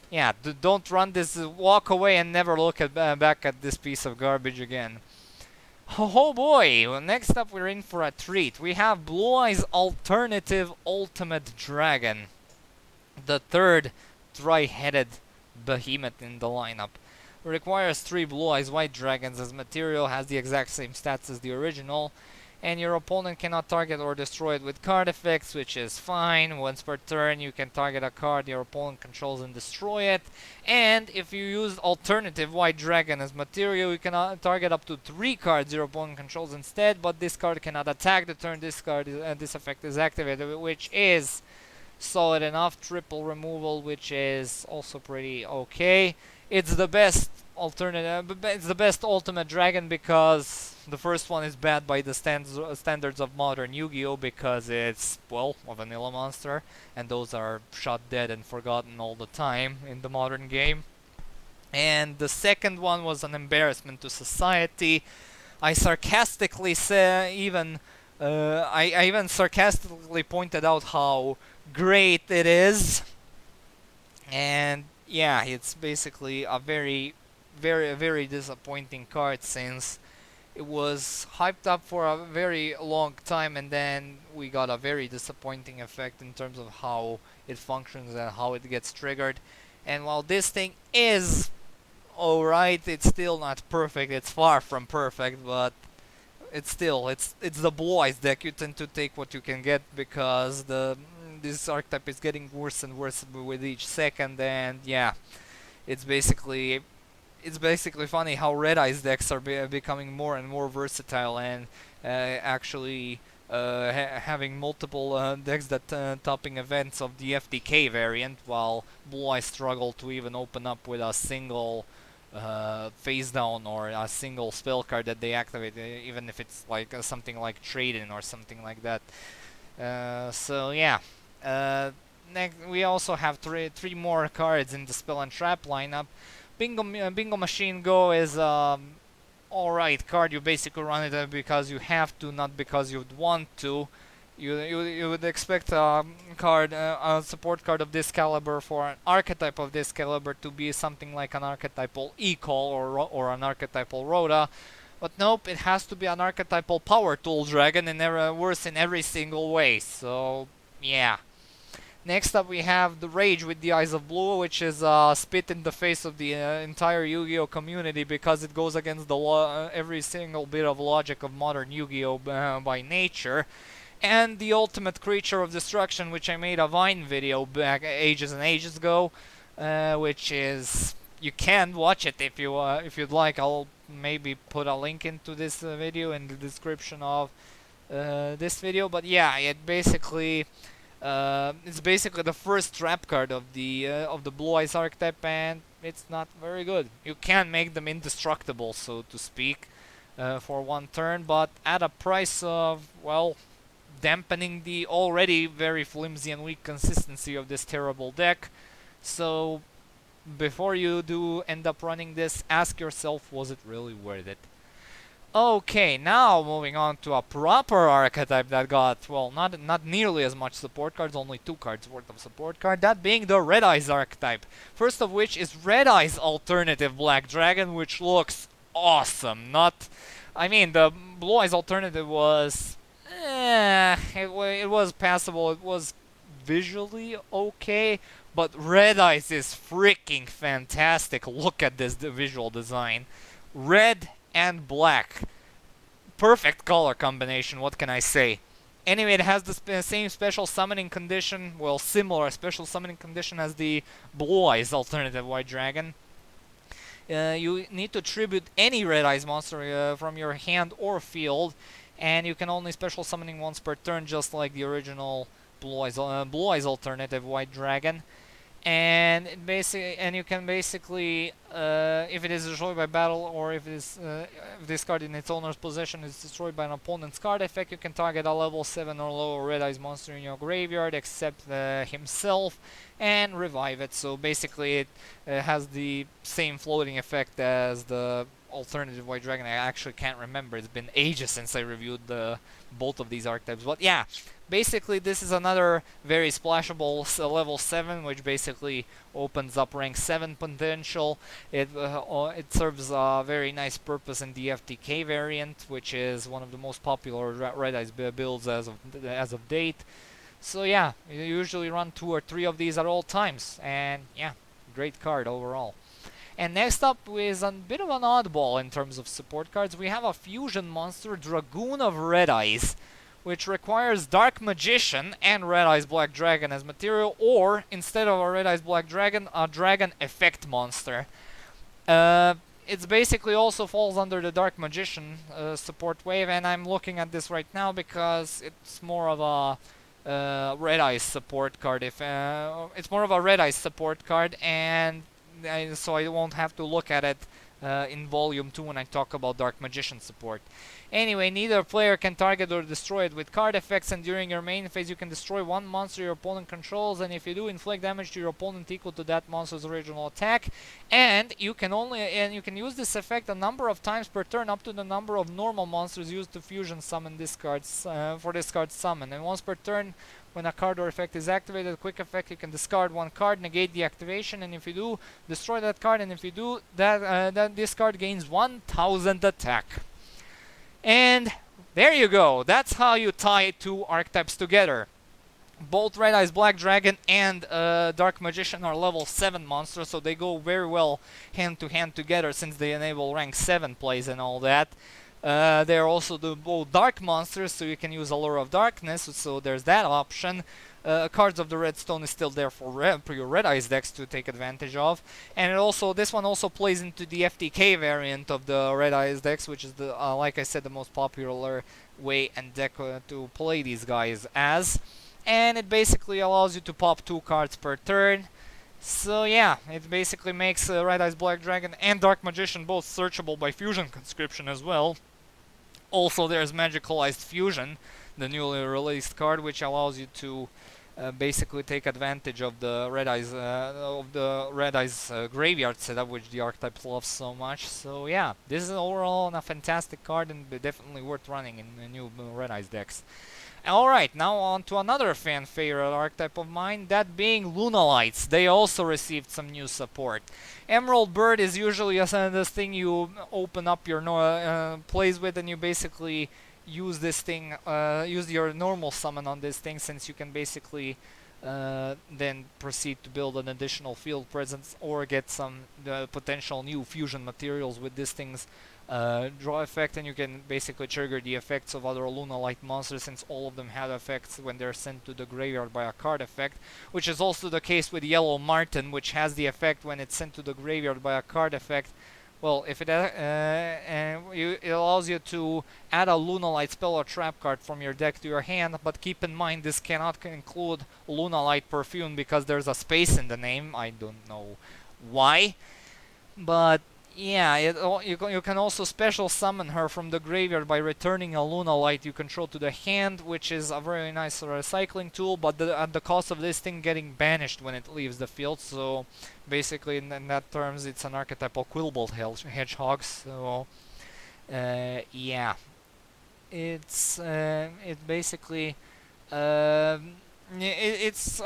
Yeah, don't run this, walk away and never look back at this piece of garbage again. Oh boy, well, next up we're in for a treat. We have Blue Eyes Alternative Ultimate Dragon. The third three-headed behemoth in the lineup. Requires 3 Blue Eyes White Dragons as material, has the exact same stats as the original, and your opponent cannot target or destroy it with card effects, which is fine. Once per turn you can target a card your opponent controls and destroy it. And if you use alternative White Dragon as material, you can target up to 3 cards your opponent controls instead, but this card cannot attack the turn this effect is activated, which is solid enough. Triple removal, which is also pretty okay. It's the best alternative, it's the best ultimate dragon because the first one is bad by the standards of modern Yu-Gi-Oh! Because it's, well, a vanilla monster, and those are shot dead and forgotten all the time in the modern game. And the second one was an embarrassment to society. I sarcastically say, I even sarcastically pointed out how great it is, and yeah, it's basically a very disappointing card since it was hyped up for a very long time, and then we got a very disappointing effect in terms of how it functions and how it gets triggered. And while this thing is alright, it's still not perfect. It's far from perfect, but it's still it's the Blue Eyes deck. You tend to take what you can get because this archetype is getting worse and worse with each second, and yeah, it's basically funny how Red Eyes decks are becoming more and more versatile and actually having multiple decks that topping events of the FTK variant, while Blue Eyes struggle to even open up with a single face down or a single spell card that they activate, even if it's like something like TRIDENT or something like that. So yeah. Next, we also have three more cards in the Spell and Trap lineup. Bingo Machine Go is alright card. You basically run it because you have to, not because you'd want to. You would expect a support card of this caliber for an archetype of this caliber to be something like an archetypal Ecol or an archetypal Rhoda. But nope, it has to be an archetypal Power Tool Dragon and worse in every single way. So yeah. Next up we have the Rage with the Eyes of Blue, which is spit in the face of the entire Yu-Gi-Oh community because it goes against the every single bit of logic of modern Yu-Gi-Oh by nature. And the ultimate creature of destruction, which I made a Vine video back ages and ages ago, which is, you can watch it if you'd like. I'll maybe put a link into this video in the description of this video. But yeah, it's basically the first trap card of the Blue Eyes archetype, and it's not very good. You can make them indestructible, so to speak, for one turn, but at a price of, well, dampening the already very flimsy and weak consistency of this terrible deck. So before you do end up running this, ask yourself, was it really worth it? Okay, now moving on to a proper archetype that got, well, not nearly as much support cards, only 2 cards worth of support card, that being the Red Eyes archetype. First of which is Red Eyes alternative Black Dragon, which looks awesome. I mean, the Blue Eyes alternative was, it was passable, it was visually okay, but Red Eyes is freaking fantastic. Look at this visual design. Red and black. Perfect color combination, what can I say? Anyway, it has the same special summoning condition, well, similar special summoning condition as the Blue Eyes alternative White Dragon. You need to tribute any Red Eyes monster from your hand or field, and you can only special summoning once per turn, just like the original Blue Eyes alternative White Dragon. And you can basically, if it is destroyed by battle, or if it is if this card in its owner's possession is destroyed by an opponent's card effect, you can target a level 7 or lower Red Eyes monster in your graveyard, except himself, and revive it. So basically, it has the same floating effect as the alternative White Dragon. I actually can't remember. It's been ages since I reviewed both of these archetypes. But yeah, basically this is another very splashable level 7, which basically opens up rank 7 potential. It serves a very nice purpose in the FTK variant, which is one of the most popular Red Eyes builds as of date. So yeah, you usually run 2 or 3 of these at all times, and yeah, great card overall. And next up is a bit of an oddball in terms of support cards. We have a fusion monster, Dragoon of Red Eyes, which requires Dark Magician and Red Eyes Black Dragon as material, or instead of a Red Eyes Black Dragon, a Dragon Effect monster. It basically also falls under the Dark Magician support wave, and I'm looking at this right now because it's more of a Red Eyes support card. It's more of a Red Eyes support card, and so I won't have to look at it in Volume 2 when I talk about Dark Magician support. Anyway, neither player can target or destroy it with card effects, and during your main phase you can destroy one monster your opponent controls, and if you do, inflict damage to your opponent equal to that monster's original attack. And you can use this effect a number of times per turn, up to the number of normal monsters used to fusion summon this card's for this card's summon. And once per turn, when a card or effect is activated, a quick effect, you can discard one card, negate the activation, and if you do, destroy that card, and if you do, that this card gains 1000 attack. And there you go. That's how you tie two archetypes together. Both Red Eyes Black Dragon and Dark Magician are level 7 monsters, so they go very well hand to hand together since they enable rank 7 plays and all that. They're also both dark monsters, so you can use Allure of Darkness, so there's that option. Cards of the Redstone is still there for your Red Eyes decks to take advantage of. And this one also plays into the FTK variant of the Red Eyes decks, which is, like I said, the most popular way and deck to play these guys as. And it basically allows you to pop 2 cards per turn. So yeah, it basically makes Red Eyes Black Dragon and Dark Magician both searchable by Fusion Conscription as well. Also, there's Magicalized Fusion, the newly released card, which allows you to basically take advantage of the Red Eyes graveyard setup, which the archetype loves so much. So yeah, this is overall a fantastic card and definitely worth running in the new Red Eyes decks. Alright, now on to another fan favorite archetype of mine, that being LUNALIGHTs. They also received some new support. Emerald Bird is usually this thing you open up your plays with, and you basically use this thing, use your normal summon on this thing, since you can basically then proceed to build an additional field presence or get some potential new fusion materials with this thing's draw effect, and you can basically trigger the effects of other LUNALIGHT monsters, since all of them have effects when they're sent to the graveyard by a card effect, which is also the case with Yellow Marten, which has the effect when it's sent to the graveyard by a card effect. Well, if it allows you to add a LUNALIGHT spell or trap card from your deck to your hand, but keep in mind this cannot include LUNALIGHT Perfume because there's a space in the name. I don't know why, but yeah, you can also special summon her from the graveyard by returning a LUNALIGHT you control to the hand, which is a very nice recycling tool, but at the cost of this thing getting banished when it leaves the field. So basically, in that terms, it's an archetypal Quillbolt Hedgehog. So yeah, it's basically. It's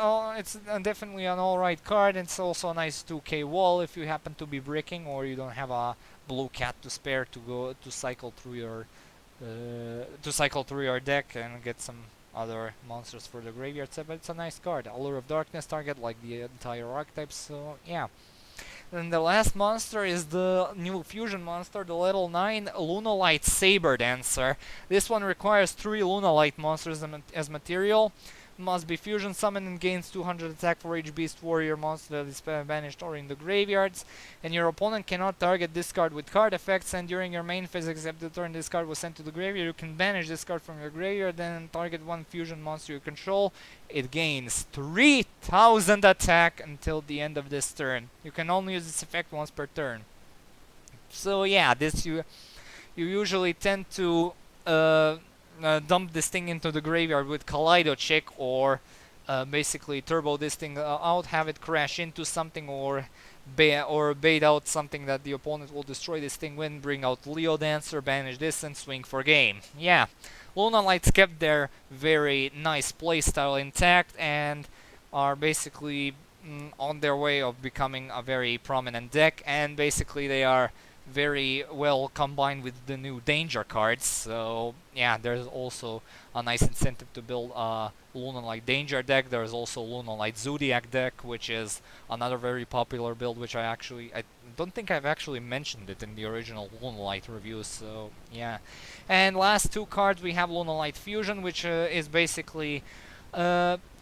definitely an alright card. It's also a nice 2k wall if you happen to be bricking or you don't have a blue cat to spare to go to cycle through your deck and get some other monsters for the graveyard set. But it's a nice card. Allure of Darkness target like the entire archetype. So yeah. Then the last monster is the new fusion monster, the level 9 LUNALIGHT Saber Dancer. This one requires 3 LUNALIGHT monsters as material. Must be fusion summoned and gains 200 attack for each beast warrior monster that is banished or in the graveyards. And your opponent cannot target this card with card effects, and during your main phase, except the turn this card was sent to the graveyard, you can banish this card from your graveyard, then target one fusion monster you control. It gains 3000 attack until the end of this turn. You can only use this effect once per turn. So yeah, this you usually tend to dump this thing into the graveyard with Kaleido Chick, or basically turbo this thing out, have it crash into something, or bait out something that the opponent will destroy this thing with, bring out Leo Dancer, banish this, and swing for game. Yeah, LUNALIGHTs kept their very nice playstyle intact and are basically on their way of becoming a very prominent deck, and basically they are very well combined with the new danger cards. So yeah, there's also a nice incentive to build a LUNALIGHT danger deck. There's also LUNALIGHT Zodiac deck, which is another very popular build, which I don't think I've actually mentioned it in the original LUNALIGHT review. So yeah, and last two cards we have LUNALIGHT Fusion, which is basically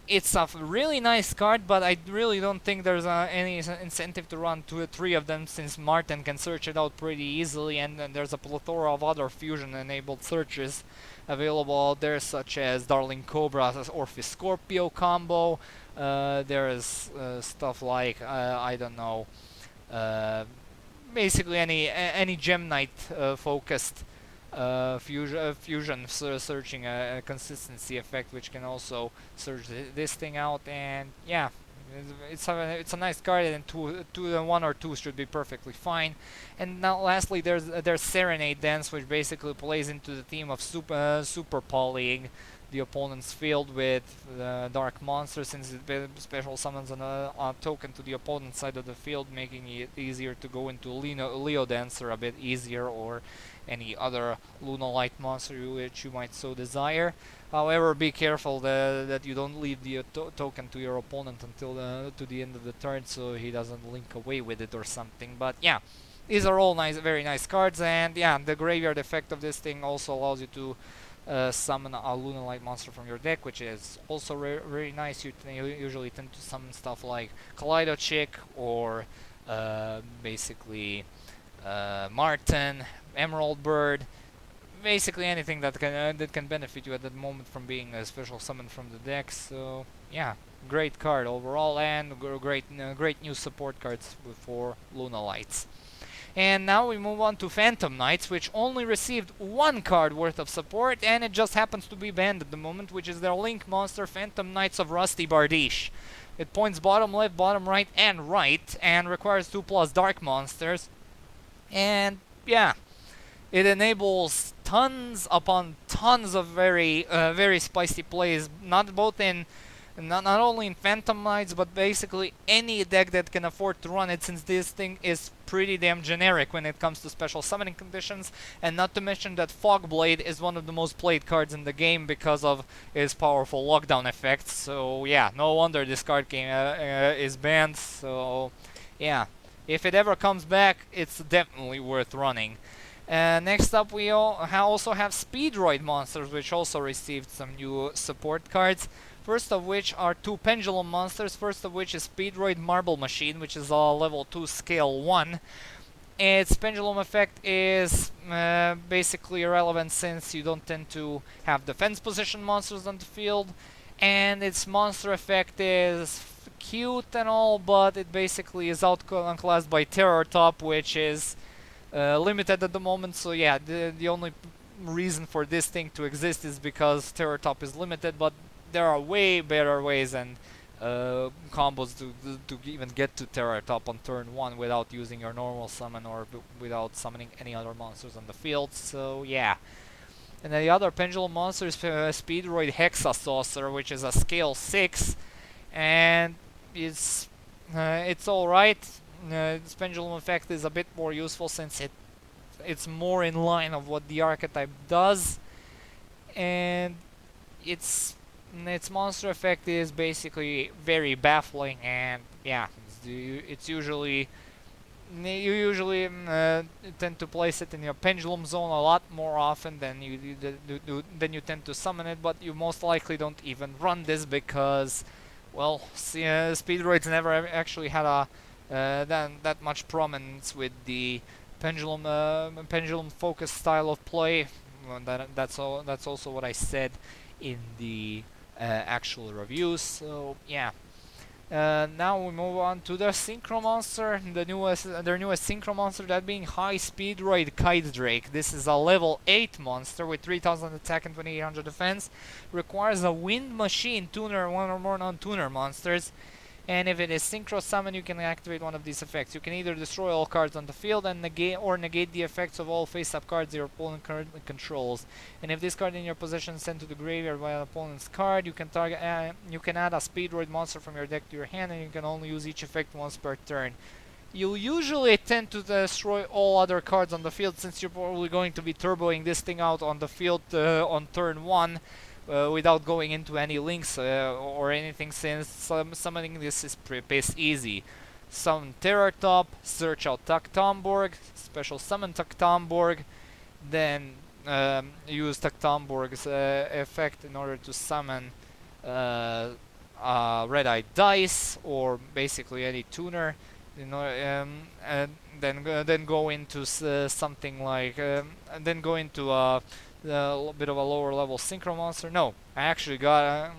it's a really nice card, but I really don't think there's any incentive to run 2 or 3 of them, since Martin can search it out pretty easily, and then there's a plethora of other fusion-enabled searches available out there, such as Darling Cobra's Orpheus Scorpio combo. There's stuff like, I don't know, basically any Gem Knight focused fusion searching a consistency effect, which can also search this thing out. And yeah, it's a nice card, and one or two should be perfectly fine. And now lastly, there's Serenade Dance, which basically plays into the theme of super polying the opponent's field with Dark Monster, since it special summons a token to the opponent's side of the field, making it easier to go into Leo Dancer a bit easier, or any other LUNALIGHT monster which you might so desire. However, be careful that you don't leave the token to your opponent until to the end of the turn, so he doesn't link away with it or something. But yeah, these are all very nice cards, and yeah, the graveyard effect of this thing also allows you to summon a LUNALIGHT monster from your deck, which is also very nice. You usually tend to summon stuff like Kaleido Chick, or basically Martin, Emerald Bird, basically anything that can benefit you at that moment from being a special summon from the deck. So yeah, great card overall, and great new support cards for LUNALIGHTs. And now we move on to Phantom Knights, which only received 1 card worth of support, and it just happens to be banned at the moment, which is their Link monster, Phantom Knights of Rusty Bardiche. It points bottom left, bottom right, and right, and requires 2+ dark monsters. And yeah, it enables tons upon tons of very spicy plays, not only in Phantom Knights, but basically any deck that can afford to run it, since this thing is pretty damn generic when it comes to special summoning conditions. And not to mention that Fogblade is one of the most played cards in the game because of its powerful lockdown effects. So yeah, no wonder this card is banned. So yeah, if it ever comes back, it's definitely worth running. Next up, we also have Speedroid monsters, which also received some new support cards. First of which are 2 Pendulum monsters. First of which is Speedroid Marble Machine, which is a level 2 scale 1. Its pendulum effect is basically irrelevant, since you don't tend to have defense position monsters on the field. And its monster effect is cute and all, but it basically is outclassed by Terror Top, which is limited at the moment. So yeah, the only reason for this thing to exist is because Terror Top is limited, but there are way better ways and combos to even get to Terror Top on turn 1 without using your normal summon, or without summoning any other monsters on the field. So yeah. And then the other pendulum monster is Speedroid Hexa Saucer, which is a scale 6, and it's alright. Its pendulum effect is a bit more useful, since it's more in line of what the Archetype does, and its monster effect is basically very baffling. And yeah, it's usually you usually tend to place it in your pendulum zone a lot more often than you tend to summon it, but you most likely don't even run this because, well, Speedroids never actually had a that much prominence with the pendulum focused style of play. That's also what I said in the actual reviews. So yeah. Now we move on to their Synchro Monster, their newest Synchro Monster, that being High Speedroid Kite Drake. This is a level 8 monster with 3000 attack and 2800 defense. Requires a Wind Machine tuner, 1 or more non-tuner monsters. And if it is Synchro Summon, you can activate one of these effects. You can either destroy all cards on the field and negate the effects of all face-up cards your opponent currently controls. And if this card in your possession is sent to the graveyard by an opponent's card, you can add a Speedroid monster from your deck to your hand, and you can only use each effect once per turn. you usually tend to destroy all other cards on the field, since you're probably going to be turboing this thing out on the field on turn 1 without going into any links or anything, since summoning this is pretty easy. Summon Terror Top, search out Taktomborg, special summon Taktomborg, then use Taktomborg's effect in order to summon Red-Eye Dice, or basically any tuner, you know, and then go into something like, and then go into a bit of a lower level synchro monster. No, I actually got.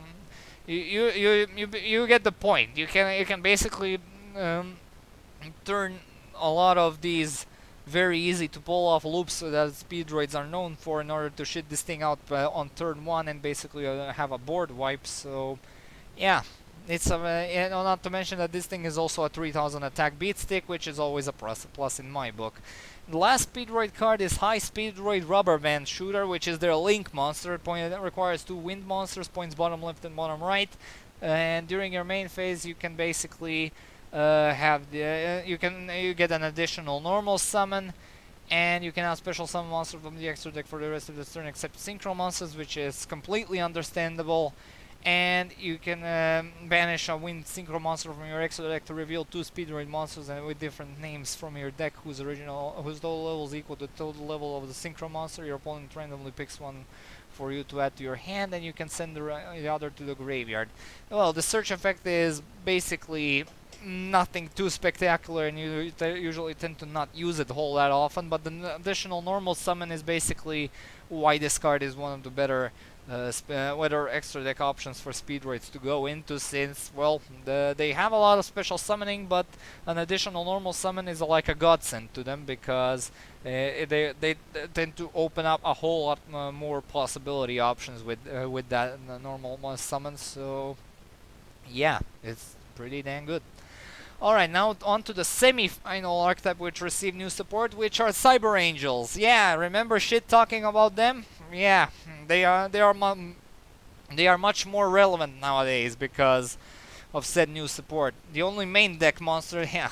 You get the point. You can basically turn a lot of these very easy to pull off loops that Speedroids are known for in order to shit this thing out on turn 1 and basically have a board wipe. So yeah, it's not to mention that this thing is also a 3000 attack beat stick, which is always a plus in my book. The last Speedroid card is High Speedroid Rubber Band Shooter, which is their Link monster. It requires 2 wind monsters, points bottom left and bottom right, and during your main phase you can basically have the you get an additional normal summon, and you can have special summon monster from the extra deck for the rest of the turn except synchro monsters, which is completely understandable. And you can banish a wind synchro monster from your extra deck to reveal 2 Speedroid monsters and with different names from your deck whose total level is equal to the total level of the synchro monster. Your opponent randomly picks one for you to add to your hand, and you can send the other to the graveyard. Well, the search effect is basically nothing too spectacular, and you usually tend to not use it whole that often, but the additional normal summon is basically why this card is one of the better extra deck options for Speedroids to go into, since, well, they have a lot of special summoning, but an additional normal summon is like a godsend to them, because they tend to open up a whole lot more possibility options with that normal summon. So yeah, it's pretty damn good. Alright, now on to the semi-final archetype which received new support, which are Cyber Angels. Yeah, remember shit talking about them? Yeah, they are much more relevant nowadays because of said new support. The only main deck monster, yeah,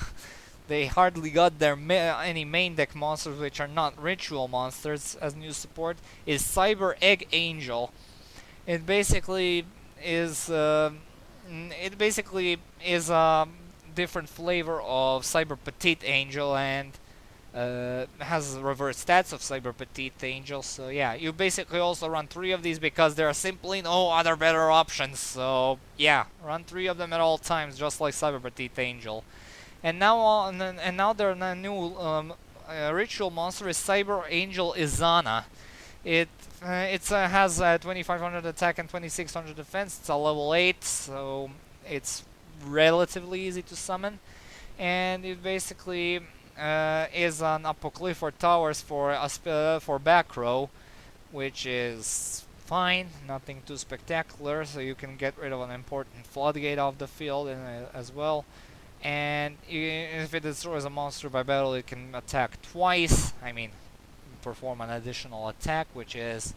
they hardly got their any main deck monsters which are not ritual monsters as new support, is Cyber Egg Angel. It basically is a different flavor of Cyber Petite Angel, and has reverse stats of Cyber Petite Angel. So yeah, you basically also run 3 of these because there are simply no other better options. So yeah, run 3 of them at all times, just like Cyber Petite Angel. And now their new ritual monster is Cyber Angel IZANA. It has 2500 attack and 2600 defense. It's a level 8, so it's relatively easy to summon, and it basically is an Apocryph or Towers for back row, which is fine, nothing too spectacular, so you can get rid of an important floodgate off the field as well. And if it destroys a monster by battle, it can attack twice. I mean, perform an additional attack, which is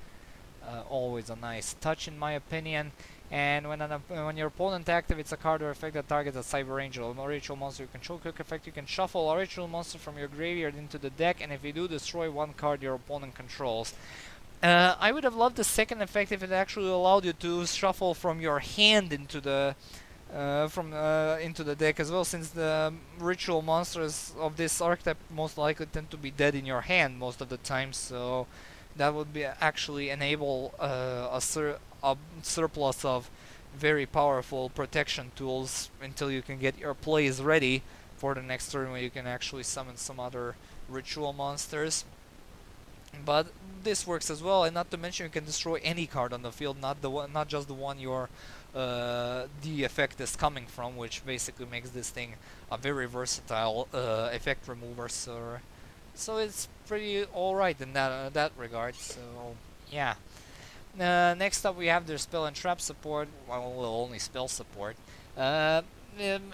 always a nice touch in my opinion. And when your opponent activates a card or effect that targets a Cyber Angel or ritual monster, you control quick effect, you can shuffle a ritual monster from your graveyard into the deck, and if you do, destroy 1 card your opponent controls. I would have loved the second effect if it actually allowed you to shuffle from your hand into the into the deck as well, since the ritual monsters of this archetype most likely tend to be dead in your hand most of the time. So that would be actually enable a surplus of very powerful protection tools until you can get your plays ready for the next turn, where you can actually summon some other ritual monsters. But this works as well, and not to mention you can destroy any card on the field, not just the one your the effect is coming from, which basically makes this thing a very versatile effect remover. So it's pretty alright in that regard. So yeah. Next up we have their spell and trap support. Well, only spell support.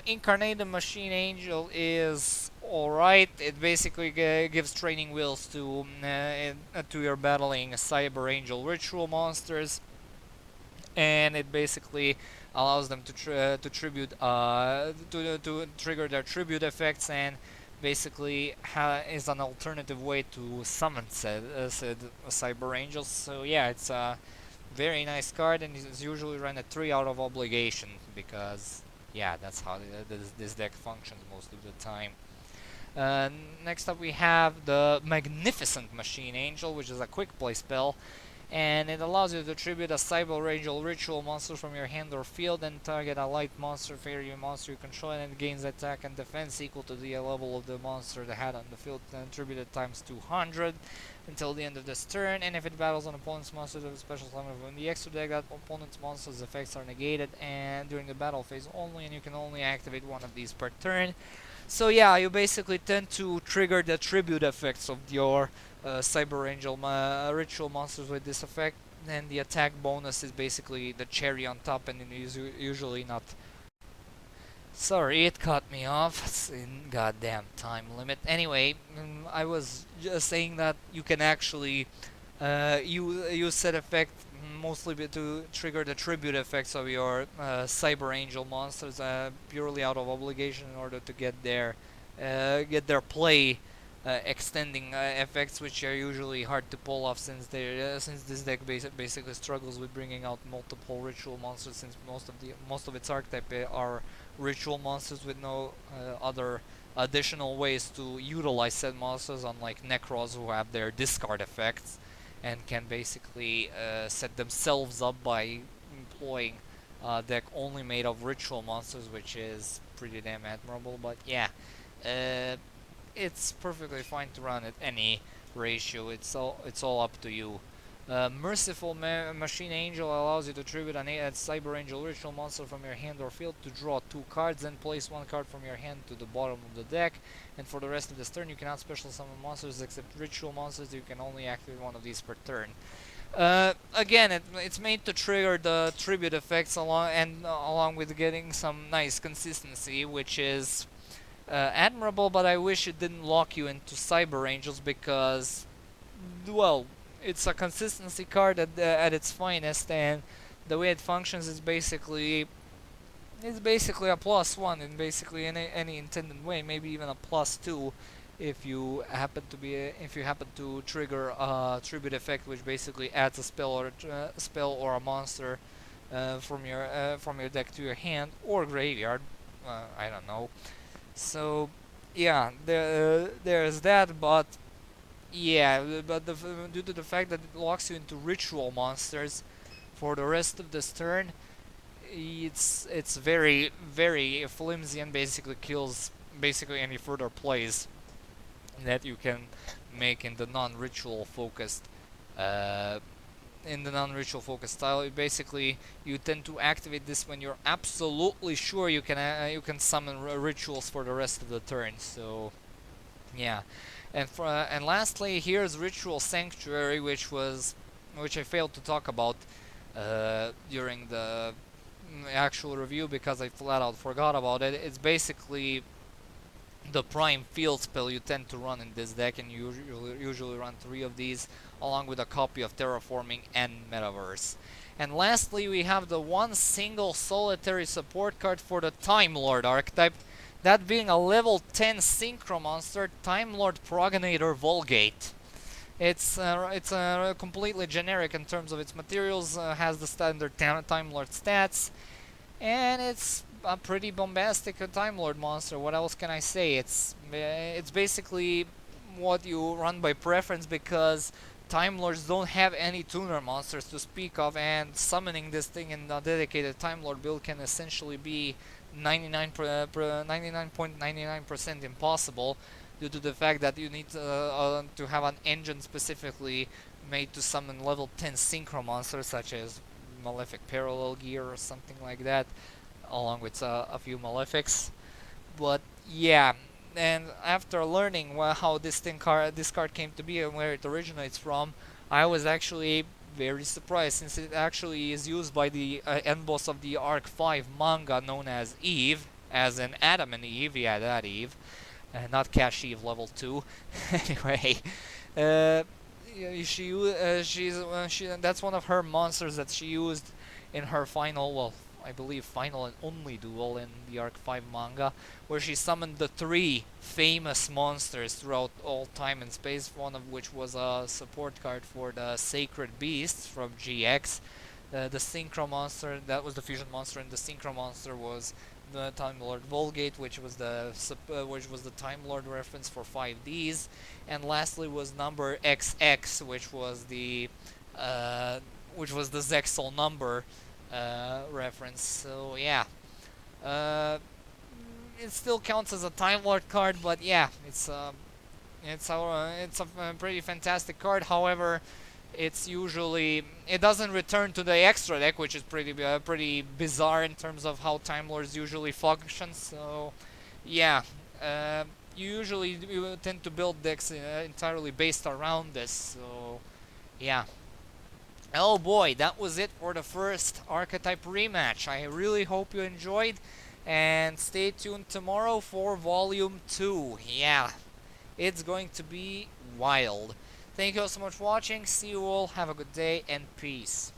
Incarnated Machine Angel is alright. It basically gives training wheels to your battling Cyber Angel ritual monsters, and it basically allows them to tribute to trigger their tribute effects and basically is an alternative way to summon said Cyber Angels. So yeah, it's a very nice card, and it's usually run at 3 out of obligation, because yeah, that's how this deck functions most of the time. Uh, Next up we have the Magnificent Machine Angel, which is a quick play spell, and it allows you to tribute a Cyber Angel ritual monster from your hand or field and target a light monster, fairy monster you control, and it gains attack and defense equal to the level of the monster that had on the field, and tributed times 200 until the end of this turn. And if it battles an opponent's monster with a special summon from the extra deck, that opponent's monster's effects are negated and during the battle phase only, and you can only activate one of these per turn. So yeah, you basically tend to trigger the tribute effects of your Cyber Angel ritual monsters with this effect, and the attack bonus is basically the cherry on top, and it is usually not. Sorry, it cut me off. It's in goddamn time limit. Anyway, I was just saying that you can actually use said effect mostly to trigger the tribute effects of your Cyber Angel monsters purely out of obligation in order to get their play extending effects, which are usually hard to pull off since this deck basically struggles with bringing out multiple ritual monsters, since most of its archetype are ritual monsters with no other additional ways to utilize said monsters, unlike Necros, who have their discard effects and can basically set themselves up by employing a deck only made of ritual monsters, which is pretty damn admirable. But yeah, it's perfectly fine to run at any ratio. It's all up to you. Merciful Machine Angel allows you to tribute a Cyber Angel ritual monster from your hand or field to draw 2 cards, then place 1 card from your hand to the bottom of the deck. And for the rest of this turn, you cannot special summon monsters except ritual monsters. You can only activate 1 of these per turn. Again, it's made to trigger the tribute effects along with getting some nice consistency, which is admirable. But I wish it didn't lock you into Cyber Angels, because, well, it's a consistency card at its finest, and the way it functions is basically a +1 in basically any intended way, maybe even a +2 if you happen to trigger a tribute effect, which basically adds a spell or a monster from your deck to your hand or graveyard. I don't know. So yeah, there's that, but yeah, but due to the fact that it locks you into ritual monsters for the rest of this turn, it's very, very flimsy and basically kills any further plays that you can make in the non-ritual focused style. Basically, you tend to activate this when you're absolutely sure you can summon rituals for the rest of the turn. So yeah. And lastly, here's Ritual Sanctuary, which I failed to talk about during the actual review because I flat out forgot about it. It's basically the prime field spell you tend to run in this deck, and you usually run 3 of these along with a copy of Terraforming and Metaverse. And lastly, we have the one single solitary support card for the Time Lord archetype, that being a level 10 Synchro monster, Time Lord Progenitor Vulgate. It's completely generic in terms of its materials, has the standard Time Lord stats, and it's a pretty bombastic Time Lord monster. What else can I say? It's basically what you run by preference, because Time Lords don't have any tuner monsters to speak of, and summoning this thing in a dedicated Time Lord build can essentially be 99.99% impossible, due to the fact that you need to have an engine specifically made to summon level 10 Synchro monsters, such as Malefic Parallel Gear or something like that, along with a few Malefics. But yeah, and after learning how this card came to be and where it originates from, I was actually very surprised, since it actually is used by the end boss of the Arc 5 manga, known as Eve, as in Adam and Eve. Yeah, that Eve, not Cash Eve level 2. Anyway, that's one of her monsters that she used in her final, well, I believe, final and only duel in the Arc 5 manga, where she summoned the 3 famous monsters throughout all time and space, one of which was a support card for the Sacred Beasts from GX. The Synchro monster, that was the fusion monster, and the Synchro monster was the Time Lord Vulgate, which was the Time Lord reference for 5Ds, and lastly was number XX, which was the Zexal number reference. So yeah, uh, it still counts as a Time Lord card, but yeah, it's a pretty fantastic card. However, it doesn't return to the extra deck, which is pretty bizarre in terms of how Time Lords usually function. So yeah, you tend to build decks entirely based around this. So yeah. Oh boy, that was it for the first Archetype rematch. I really hope you enjoyed, and stay tuned tomorrow for Volume 2. Yeah, it's going to be wild. Thank you all so much for watching. See you all. Have a good day and peace.